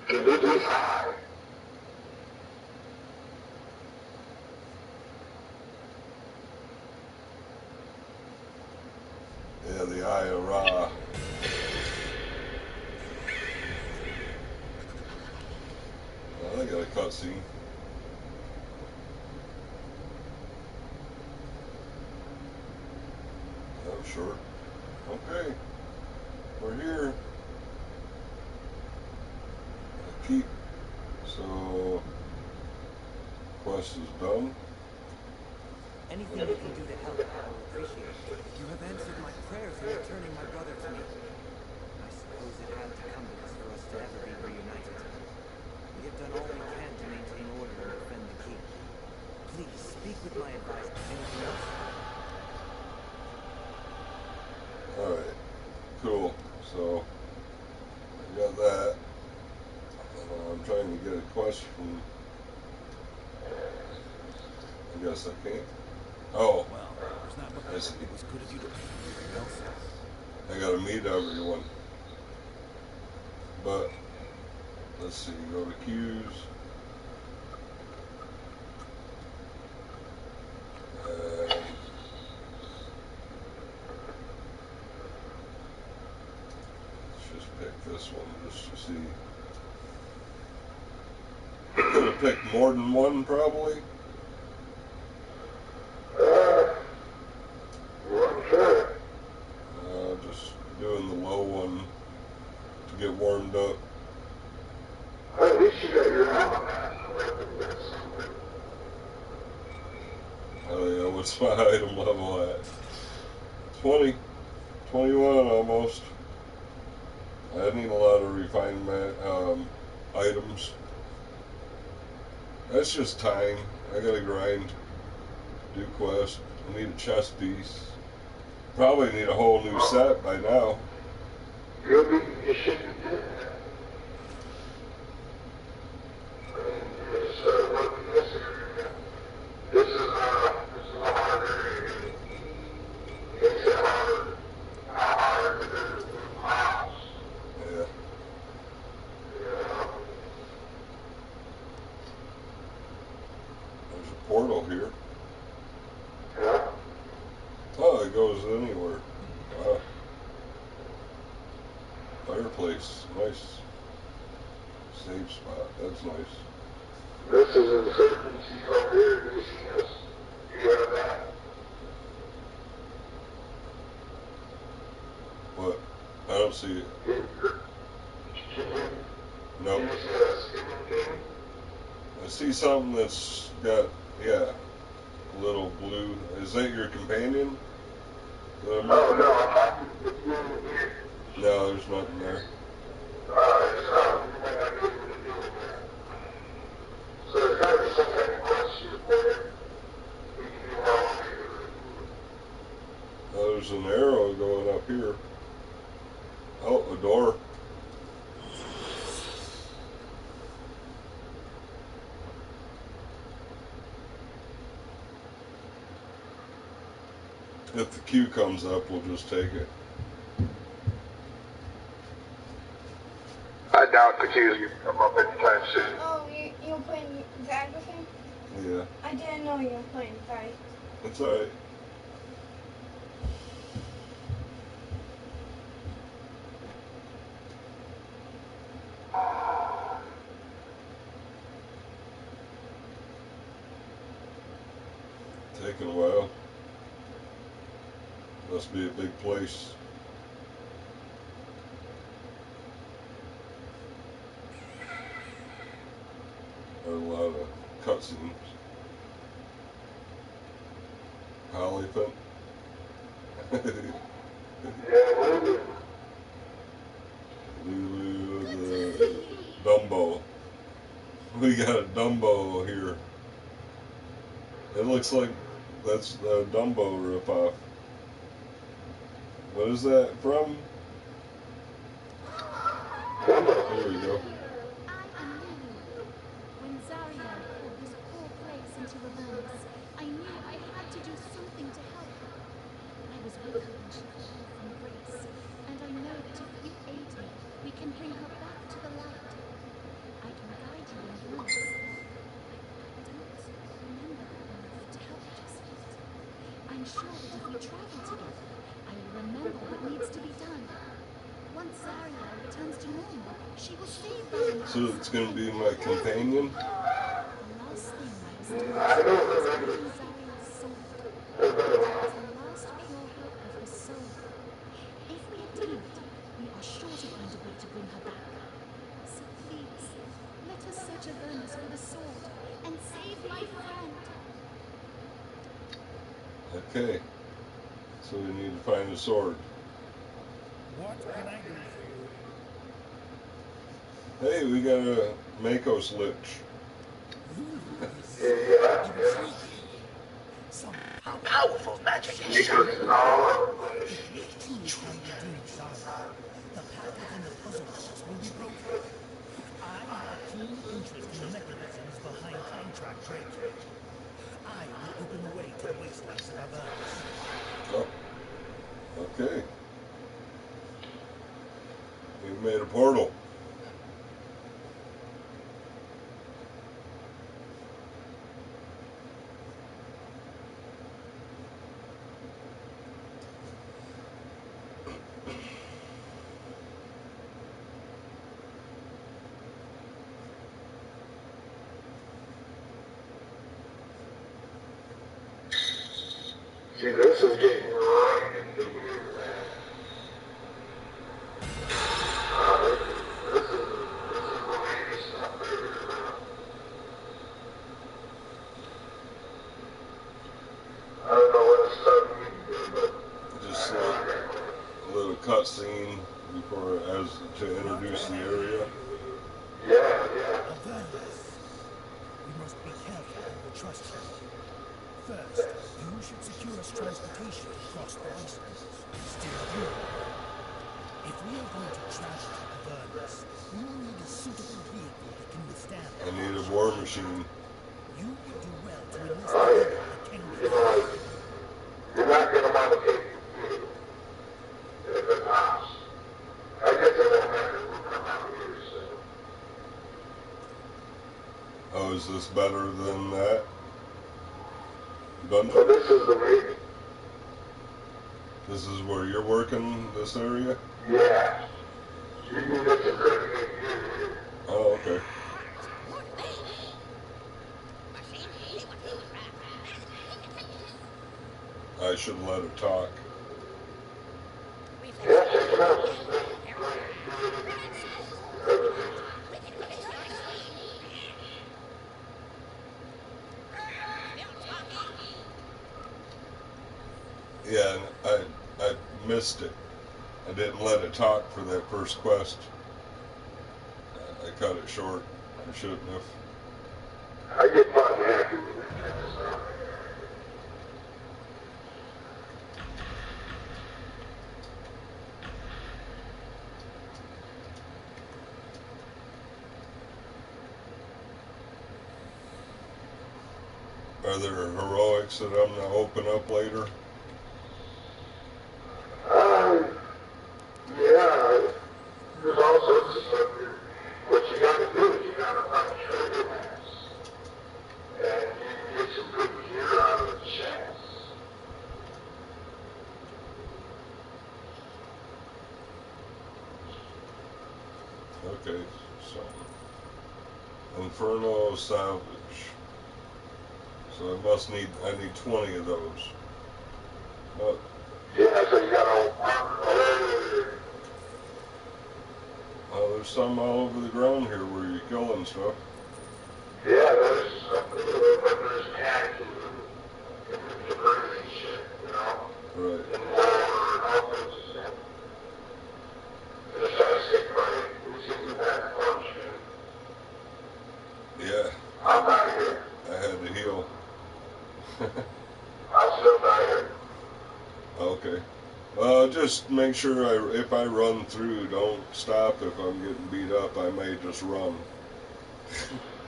[SPEAKER 6] It looks high.
[SPEAKER 4] Yeah, the Eye of Ra. Well, I got a cutscene. Oh, sure. Okay. We're here. Keep. So, quest is done.
[SPEAKER 7] Anything you can do to help, I will appreciate it. You have answered my prayers in returning my brother to me. I suppose it had to come to this for us to ever be reunited. We have done all we can to maintain order and defend the keep. Please, speak with my advisor. Anything else?
[SPEAKER 4] Alright. Cool. So, I got that. I'm trying to get a quest from... I guess I can't. Oh.
[SPEAKER 9] Well, there's not much.
[SPEAKER 4] I see.
[SPEAKER 9] It was good of you to pay everything else off.
[SPEAKER 4] I gotta meet everyone. But, let's see, go to queues. And let's just pick this one just to see. Could have picked more than one, probably. Just doing the low one to get warmed up.
[SPEAKER 6] At least you got your helmet.
[SPEAKER 4] Oh yeah, what's my item level at? 20. 21 almost. I need a lot of refinement items. That's just time. I gotta grind. Do quest. I need a chest piece. Probably need a whole new set by now.
[SPEAKER 6] You should This is a hard area. It's a hard to do miles.
[SPEAKER 4] Yeah. There's a portal here.
[SPEAKER 6] Yeah.
[SPEAKER 4] Oh, it goes anywhere. Wow. Fireplace. Nice. Save spot. That's nice.
[SPEAKER 6] This is uncertainty over here. Do you see this? You have that?
[SPEAKER 4] What? I don't see it. Nope.
[SPEAKER 6] You see that skipping thing?
[SPEAKER 4] I see something that's got, yeah, a little blue. Is that your companion?
[SPEAKER 6] Oh, no, I'm talking with you here.
[SPEAKER 4] No, there's nothing there.
[SPEAKER 6] It's not what I need to do with that. So there's got to be some kind of question there. We can do all of it.
[SPEAKER 4] Oh, there's an arrow going up here. Oh, a door. If the queue comes up, we'll just take it.
[SPEAKER 6] I doubt the queue's going to come up anytime soon.
[SPEAKER 5] Oh, you're playing Zag with him?
[SPEAKER 4] Yeah,
[SPEAKER 5] I didn't know you were playing, sorry.
[SPEAKER 4] that's alright. Taking a while. Must be a big place. There are a lot of cutscenes. Polyphant.
[SPEAKER 6] Yeah, Lulu.
[SPEAKER 4] Lulu, Dumbo here. It looks like that's the Dumbo ripoff. What is that from? Here we go.
[SPEAKER 8] I am Lulu. When Zaria pulled this poor place into Avernus, I knew I had to do something to help her. I was with her when she fell from grace, and I know that if you aid me, we can bring her back to the light. I can guide you in Avernus. I don't remember her enough to help just yet. I'm sure that if we travel together, I will remember what needs to be done. Once Zaria returns to normal, she will save Baron.
[SPEAKER 4] So it's going to be my companion?
[SPEAKER 8] The last thing I was told was bringing Zaria's sword. It was the last pure hope of her soul. If we obtain it, we are sure to find a way to bring her back. So please, let us search Avernus for the sword and save my friend.
[SPEAKER 4] Okay. So we need to find a sword.
[SPEAKER 9] What can I do for you?
[SPEAKER 4] Hey, we got a Makos Lich.
[SPEAKER 9] Some
[SPEAKER 6] Powerful magic.
[SPEAKER 9] truly can redeem Zaria. The path within the puzzle box will be broken. I have a keen interest in the mechanisms behind contract breakthrough. I will open the way to the wastelands of Avernus.
[SPEAKER 4] Oh. Okay. We've made a portal.
[SPEAKER 6] See, this is getting right into weird. This is the latest stuff there. I don't know what stuff we do, but
[SPEAKER 4] Just a little cutscene before as to introduce the area.
[SPEAKER 6] yeah.
[SPEAKER 9] Avernus. We must be careful who we trust here. First, you should secure us transportation across the wastelands. Still you. If we are going to travel to Avernus, we will need a suitable vehicle that can withstand
[SPEAKER 4] I need a war machine.
[SPEAKER 9] You would do well to enlist the help of the King.
[SPEAKER 6] You're not going to want to take if it pops. I guess it won't matter. We'll come out here soon.
[SPEAKER 4] Oh, is this better than that?
[SPEAKER 6] So
[SPEAKER 4] Dungeon?
[SPEAKER 6] this is the way.
[SPEAKER 4] This is where you're working, this area?
[SPEAKER 6] Yeah. You can get some pretty good gear here.
[SPEAKER 4] Oh, okay. I should let her talk.
[SPEAKER 6] Yeah, check it out.
[SPEAKER 4] Yeah, and I missed it. I didn't let it talk for that first quest. I cut it short. I shouldn't have.
[SPEAKER 6] I get my happy with this kind of stuff.
[SPEAKER 4] Are there heroics that I'm gonna open up later?
[SPEAKER 6] Yeah, there's all sorts of stuff here. What you gotta do is you gotta find treasure maps. And you can get some good gear out of the chests.
[SPEAKER 4] Okay, so Inferno salvage. So I need 20 of those. Oh,
[SPEAKER 6] Yeah, so you gotta oh,
[SPEAKER 4] well, there's some all over the ground here where you're killing stuff.
[SPEAKER 6] yeah, there's something, but there's taxes and debris and shit, you know?
[SPEAKER 4] Right.
[SPEAKER 6] And war and all sorts of stuff. Just try to stick by it. We seem to have function.
[SPEAKER 4] Yeah.
[SPEAKER 6] I
[SPEAKER 4] just make sure if I run through, don't stop. If I'm getting beat up, I may just run.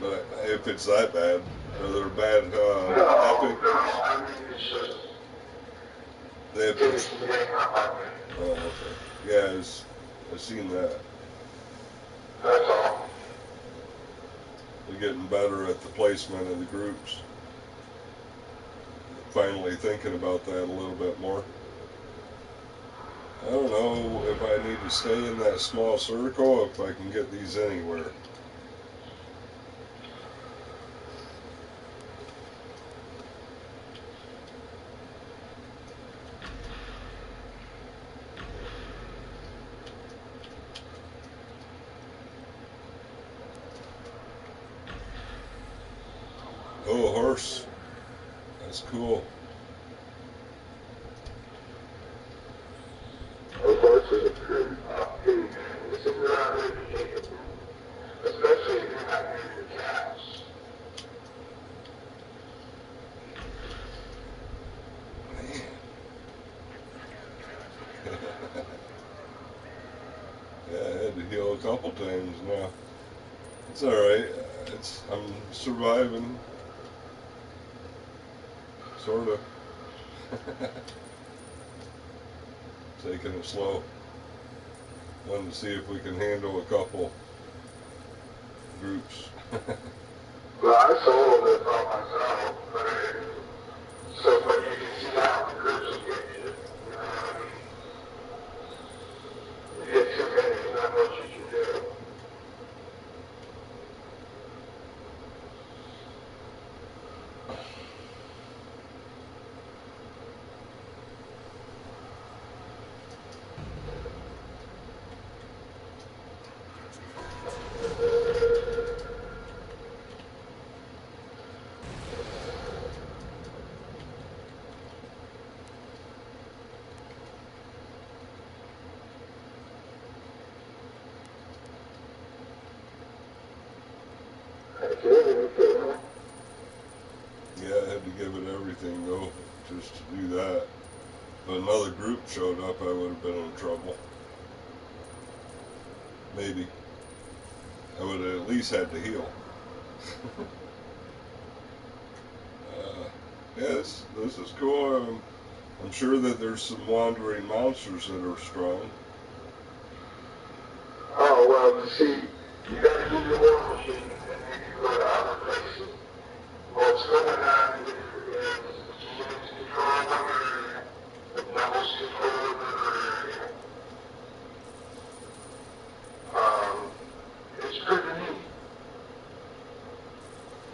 [SPEAKER 4] But if it's that bad, are there bad epic?
[SPEAKER 6] I mean, it's just,
[SPEAKER 4] The
[SPEAKER 6] it's
[SPEAKER 4] epics?
[SPEAKER 6] getting up.
[SPEAKER 4] Oh, okay. Yeah, I've seen that.
[SPEAKER 6] That's all.
[SPEAKER 4] They're getting better at the placement of the groups. Finally thinking about that a little bit more. I don't know if I need to stay in that small circle, if I can get these anywhere. Oh, horse. That's cool.
[SPEAKER 6] Of course, it's a good opportunity. This is not really taken, especially if you're not near your cows.
[SPEAKER 4] Yeah, I had to heal a couple times now. It's alright. I'm surviving. Sorta. Taking it slow. Wanted to see if we can handle a couple groups.
[SPEAKER 6] Well, I soloed this all myself, but you can see how the groups will get you. You know what I mean? You get too many, there's not much you can do.
[SPEAKER 4] Yeah, I had to give it everything though, just to do that. If another group showed up, I would have been in trouble. Maybe. I would have at least had to heal. Yes, this is cool. I'm sure that there's some wandering monsters that are strong.
[SPEAKER 6] Oh, well, you see, you gotta do your war machine, and then you go to other places. What's going on is units control another area, the devils control another area. It's pretty neat.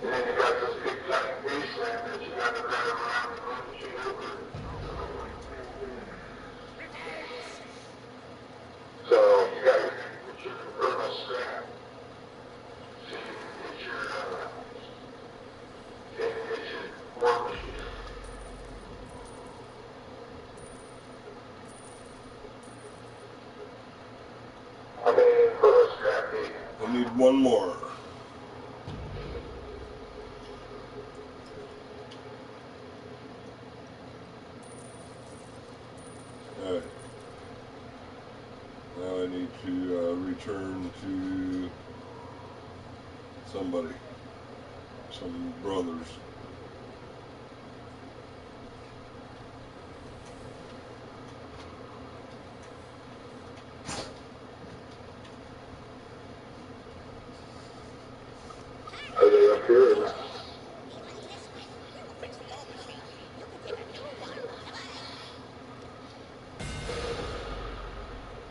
[SPEAKER 6] And then you got this big giant wasteland that you gotta run around and run machine over. So you gotta get your convertible scrap. So you can get your war machine. I mean, put a scrap meet.
[SPEAKER 4] I need one more. Alright. Now I need to return to somebody. Some brothers.
[SPEAKER 6] Are they up here or not?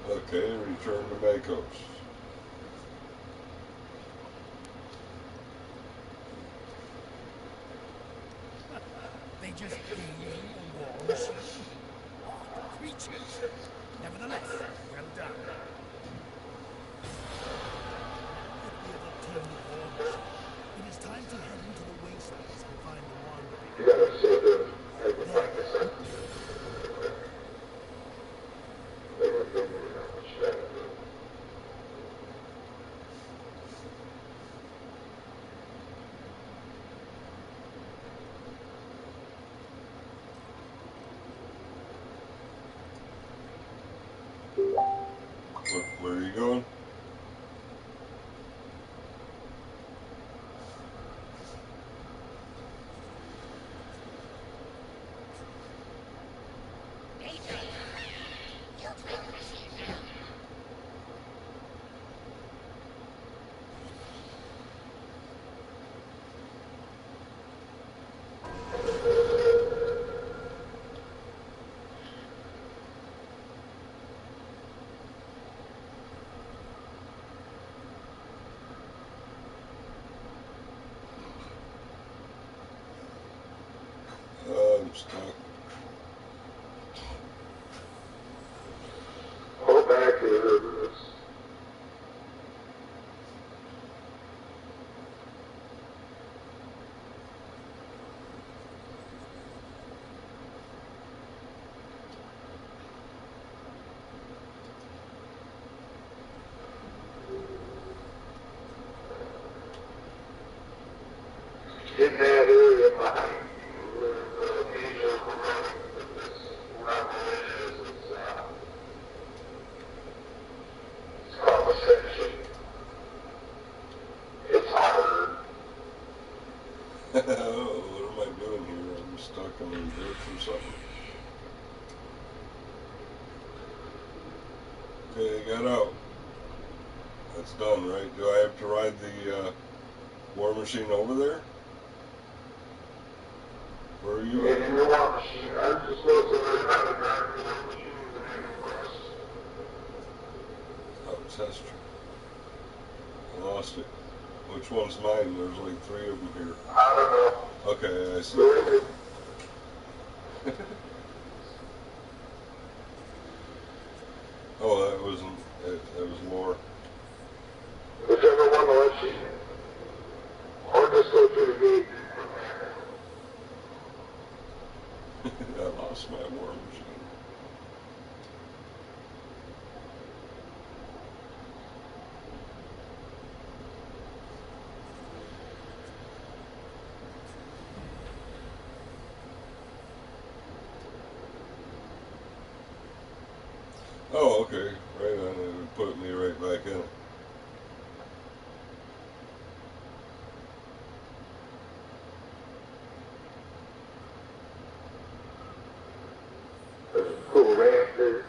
[SPEAKER 4] Okay, return to Makos.
[SPEAKER 9] They just gave you a war machine. Odd creatures. Nevertheless, well done. If we have obtained the war machine, it is time to head into the wastelands and find the wandering.
[SPEAKER 6] You gotta sit there. I can find this out. They were figuring out what you gotta do.
[SPEAKER 4] Where are you going? I'm stuck.
[SPEAKER 6] Hold back here. In that area behind you, where the angels were running this level is, it's called ascension. It's hard.
[SPEAKER 4] Oh, what am I doing here? I'm stuck on the bridge or something. Okay, I got out. That's done, right? Do I have to ride the war machine over there? Where are you at?
[SPEAKER 6] In the war machine, I'm just supposed to learn how to drive the war machine with an across.
[SPEAKER 4] Oh, test track. I lost it. Which one's mine? There's like 3 of them here.
[SPEAKER 6] I don't know.
[SPEAKER 4] Okay, I see.
[SPEAKER 6] Go ahead.
[SPEAKER 4] Oh, that wasn't. That was more.
[SPEAKER 6] Whichever one will let you. Or just go through the gate.
[SPEAKER 4] I lost my war machine. Oh, okay. Right on. It would put me right back in it.
[SPEAKER 6] Cool ramp there.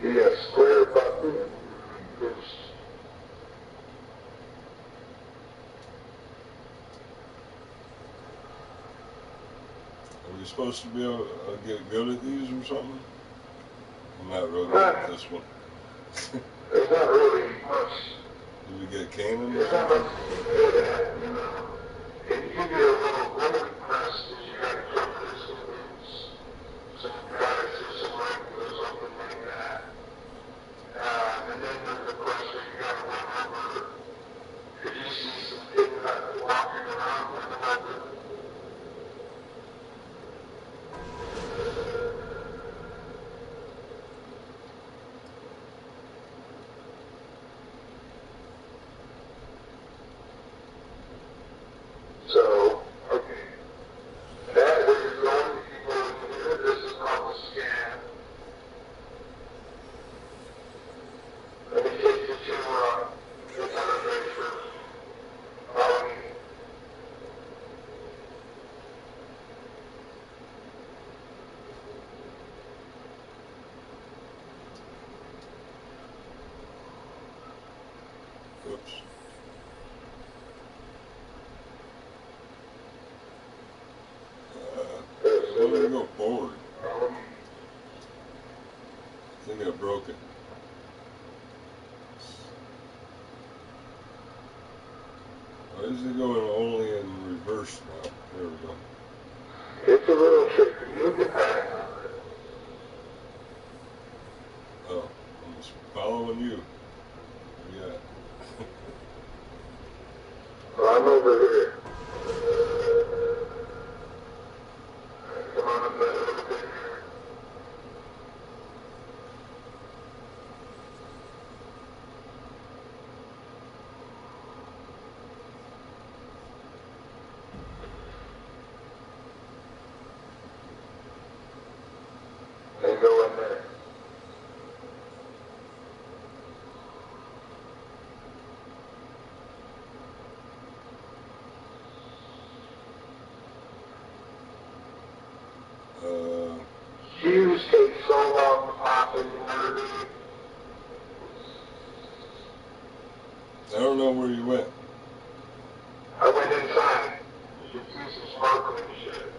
[SPEAKER 6] Yeah, square button.
[SPEAKER 4] Are you supposed to be able to get good at these or something? I'm not really good at this one.
[SPEAKER 6] There's not really much.
[SPEAKER 4] Do we get cannon or
[SPEAKER 6] There's not
[SPEAKER 4] something?
[SPEAKER 6] much good at, you know. And you can get a little road press that you gotta cover some guys or some rifles or something like that. And then there's the pressure you gotta run over. If you see some people walking around with a weapon. So, okay. That where you're going, if you go in here, this is called a scan. Let me take you to the penetration.
[SPEAKER 4] Oops. I'm gonna go forward. I think I broke it. Why is it going only in reverse now? There we go.
[SPEAKER 6] It's a little tricky. You get back on it.
[SPEAKER 4] Oh, I'm just following you. Yeah.
[SPEAKER 6] Well, I'm over here. Come on up that little bit here.
[SPEAKER 4] I don't know where you went.
[SPEAKER 6] I went inside. You can see some sparkling shit.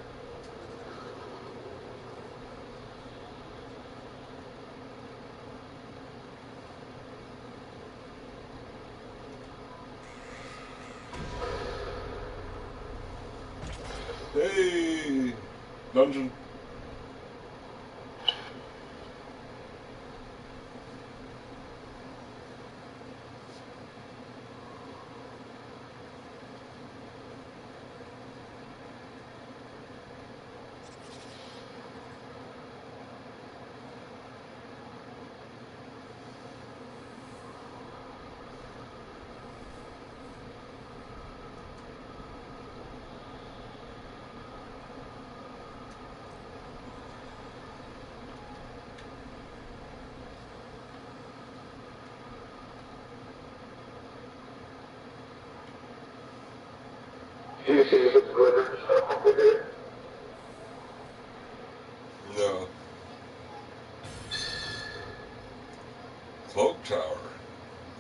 [SPEAKER 4] Hey, dungeon.
[SPEAKER 6] Do you see some glitter stuff over there?
[SPEAKER 4] No. Cloak Tower.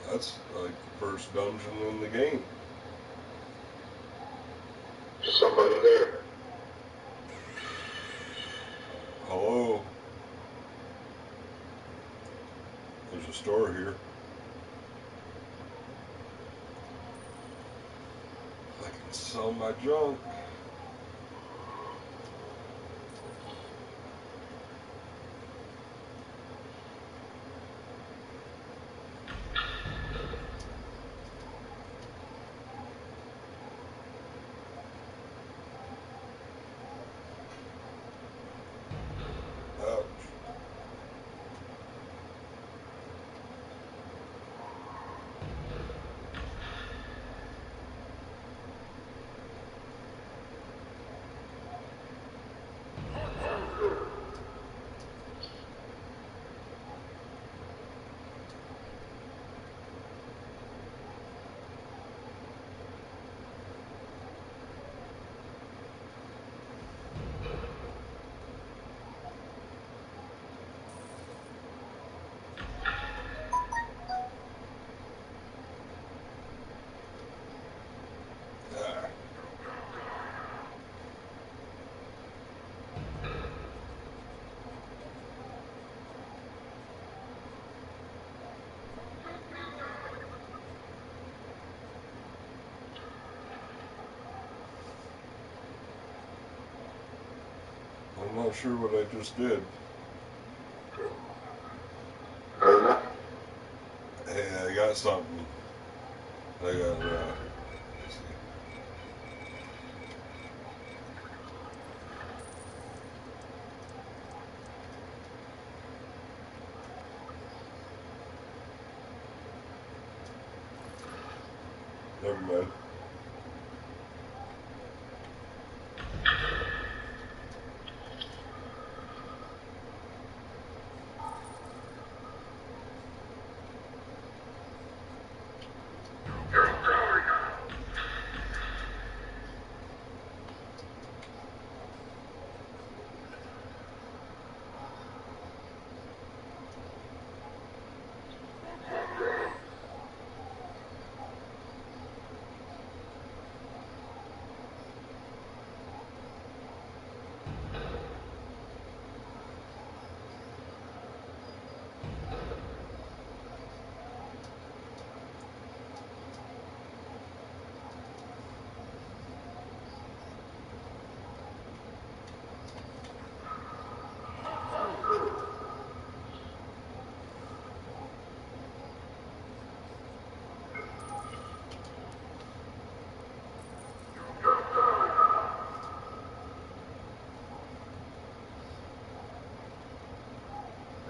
[SPEAKER 4] That's like the first dungeon in the game.
[SPEAKER 6] There's somebody there.
[SPEAKER 4] Hello. There's a store here. I can sell my junk. Ouch. Ah. I'm not sure what I just did. Hey, I got something. I got, let's see. Never mind.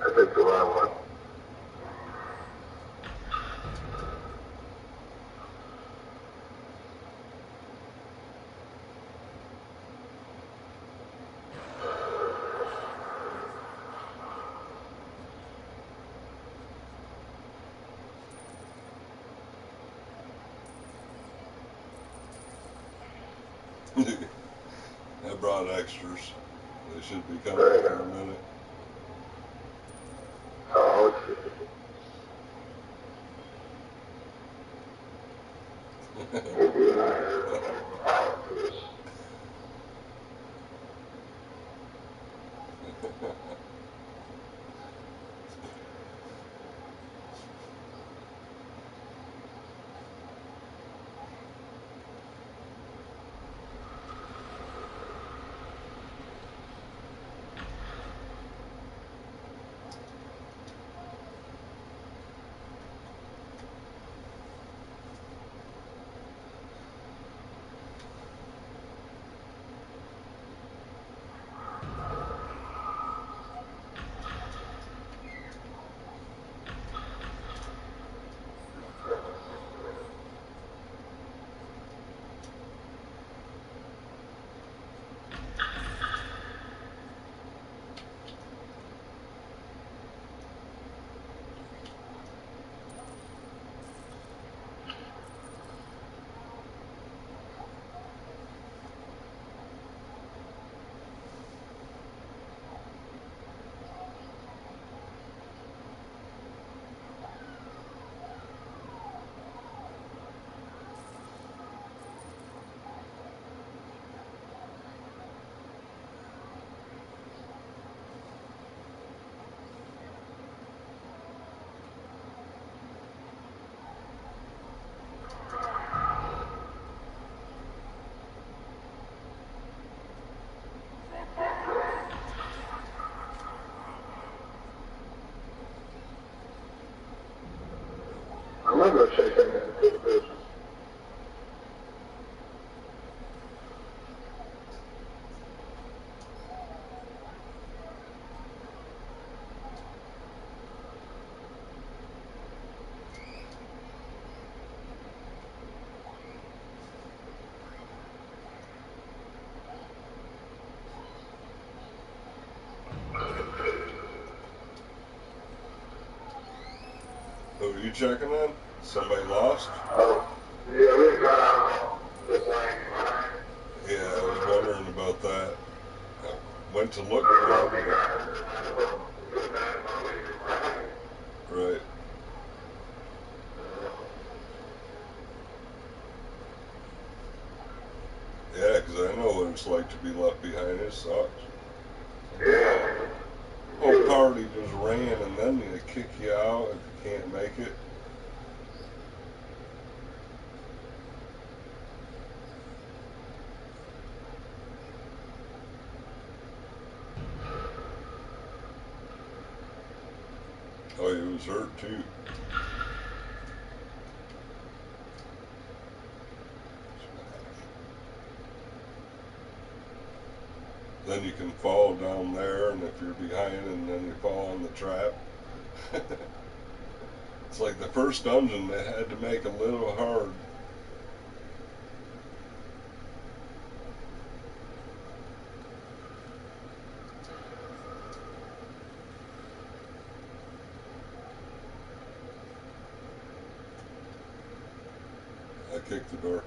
[SPEAKER 6] I picked the wrong one.
[SPEAKER 4] I brought extras. They should be coming in a minute.
[SPEAKER 6] Hopefully I have power for this. I'm gonna go check in and take a picture.
[SPEAKER 4] Who are you checking on? Somebody lost?
[SPEAKER 6] Oh, yeah, we got out this lane behind.
[SPEAKER 4] Yeah, I was wondering about that. I went to look for
[SPEAKER 6] Probably
[SPEAKER 4] him.
[SPEAKER 6] got good man probably behind.
[SPEAKER 4] Right. Yeah, 'cause I know what it's like to be left behind. It sucks.
[SPEAKER 6] Yeah.
[SPEAKER 4] Whole party just ran and then they kick you out if you can't make it. Oh, he was hurt too. Then you can fall down there, and if you're behind and then you fall in the trap. It's like the first dungeon they had to make a little hard. I kicked the door.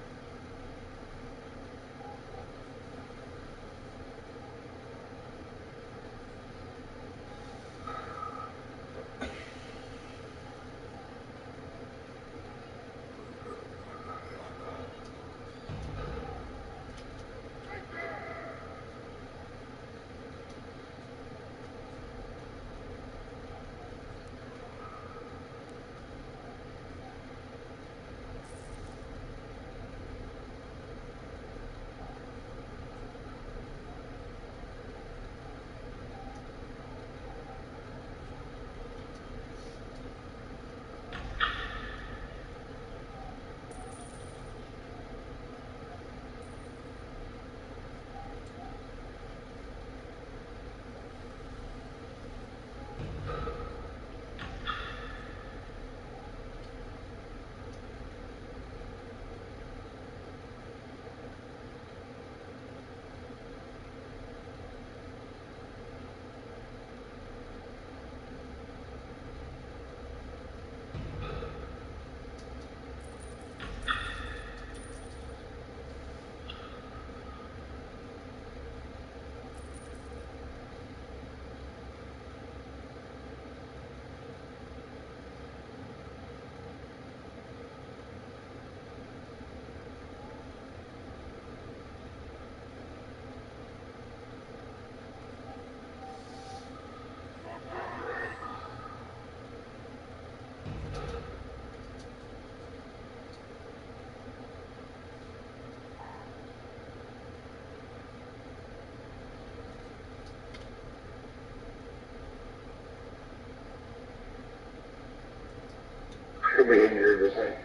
[SPEAKER 6] could be easier to say.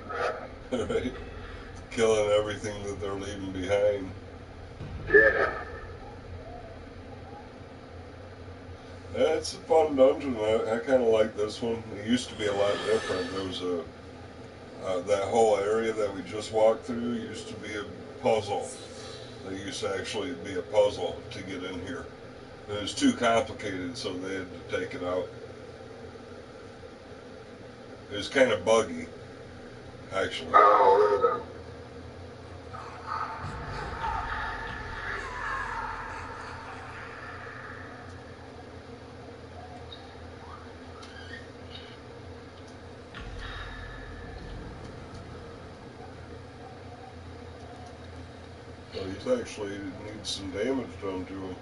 [SPEAKER 4] Right? Killing everything that they're leaving behind.
[SPEAKER 6] Yeah.
[SPEAKER 4] Yeah, it's a fun dungeon. I kind of like this one. It used to be a lot different. There was that whole area that we just walked through used to be a puzzle. There used to actually be a puzzle to get in here. It was too complicated, so they had to take it out. It was kind of buggy, actually.
[SPEAKER 6] Oh, really?
[SPEAKER 4] So he's actually needs some damage done to him.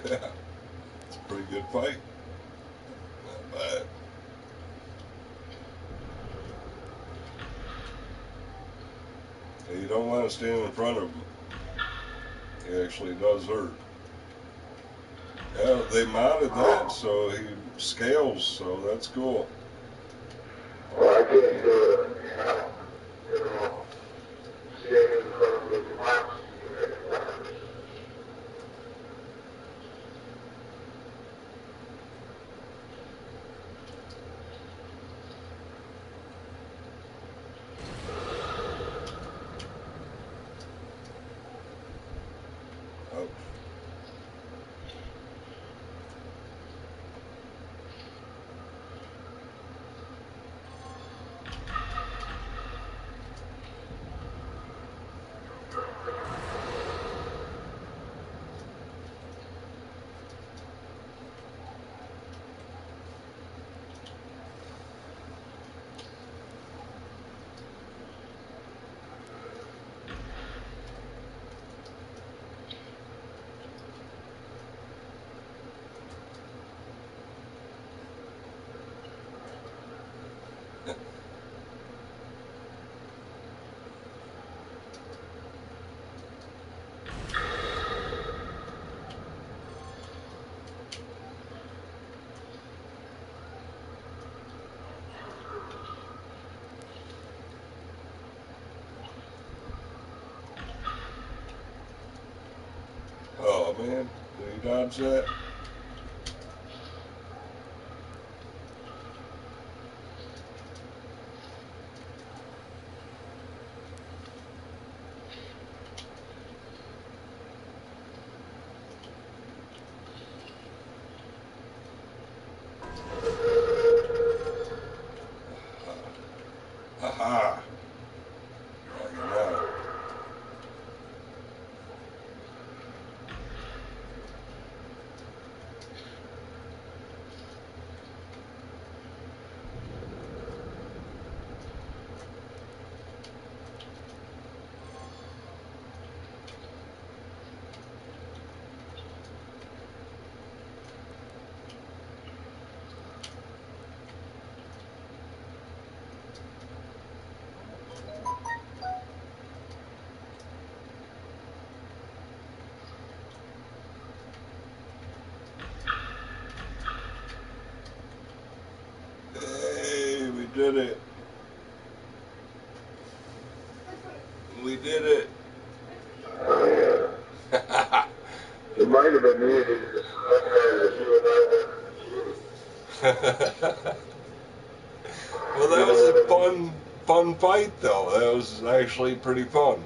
[SPEAKER 4] Yeah, it's a pretty good fight. Not bad. Yeah, you don't want to stand in front of him. He actually does hurt. Yeah, they modded that so he scales, so that's cool.
[SPEAKER 6] Well, I can't do it, you know, stand in front of the glass.
[SPEAKER 4] Ouch. Oh man, did he dodge that? Haha. Got you now. Hey, we did it. We did it.
[SPEAKER 6] Oh, yeah. It might have been easy to just
[SPEAKER 4] Well, that was a fun fight, though. That was actually pretty fun.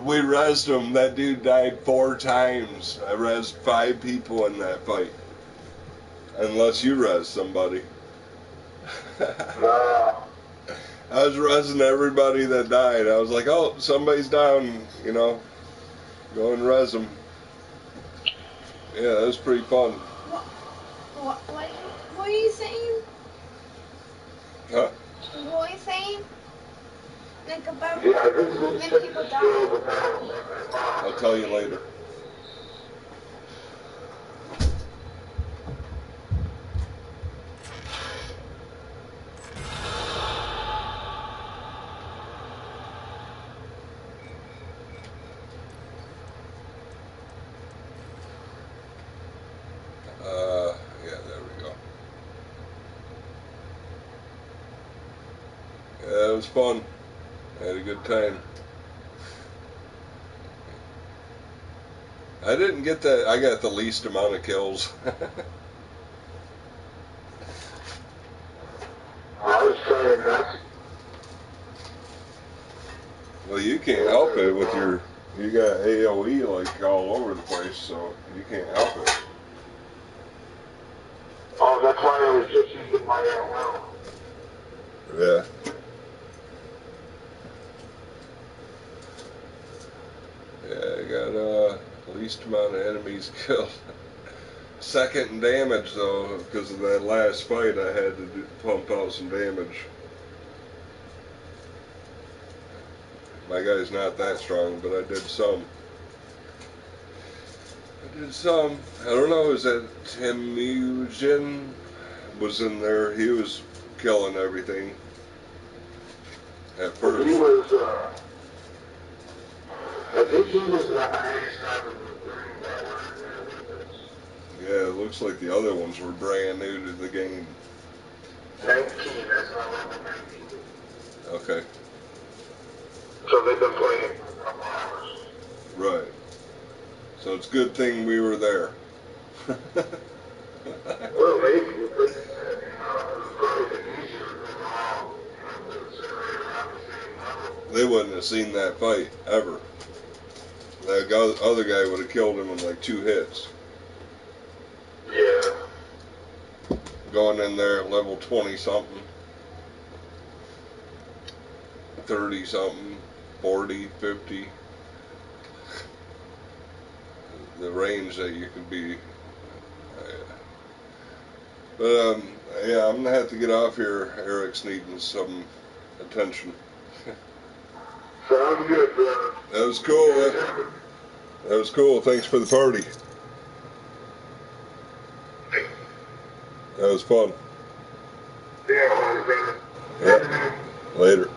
[SPEAKER 4] We rezzed him. That dude died 4 times. I rezzed 5 people in that fight. Unless you res somebody.
[SPEAKER 6] Nah.
[SPEAKER 4] I was resing everybody that died. I was like, oh, somebody's down, you know, go and res them. Yeah, that was pretty fun.
[SPEAKER 5] What are you saying?
[SPEAKER 4] Huh?
[SPEAKER 5] What are you saying? Like about
[SPEAKER 6] Yeah, this is
[SPEAKER 5] when people die?
[SPEAKER 4] I'll tell you later. Yeah, there we go. Yeah, it was fun. I had a good time. I didn't get that. I got the least amount of kills.
[SPEAKER 6] I was saying that.
[SPEAKER 4] Well, you can't help it with your. You got AOE like all over the place, so you can't help it.
[SPEAKER 6] Oh, that's why I was just using my AOL.
[SPEAKER 4] Yeah. Yeah, I got least amount of enemies killed. Second in damage though, because of that last fight, I had to pump out some damage. My guy's not that strong, but I did some. I don't know, is that Temujin was in there? He was killing everything at first.
[SPEAKER 6] He was, I think he was the highest out of the three that were in there with us.
[SPEAKER 4] Yeah, it looks like the other ones were brand new to the game.
[SPEAKER 6] 19, that's not level 19.
[SPEAKER 4] Okay.
[SPEAKER 6] So they've been playing for a couple hours.
[SPEAKER 4] Right. So it's a good thing we were there.
[SPEAKER 6] Well, maybe, but it was probably been easier than all, sit right around the same level.
[SPEAKER 4] They wouldn't have seen that fight ever. That other guy would have killed him in like 2 hits.
[SPEAKER 6] Yeah.
[SPEAKER 4] Going in there at level 20 something, 30 something, 40, 50. The range that you can be. But yeah, I'm gonna have to get off here. Eric's needing some attention.
[SPEAKER 6] Sounds good, brother.
[SPEAKER 4] That was cool. That was cool. Thanks for the party. That was fun.
[SPEAKER 6] Yeah, brother.
[SPEAKER 4] Yeah. Later.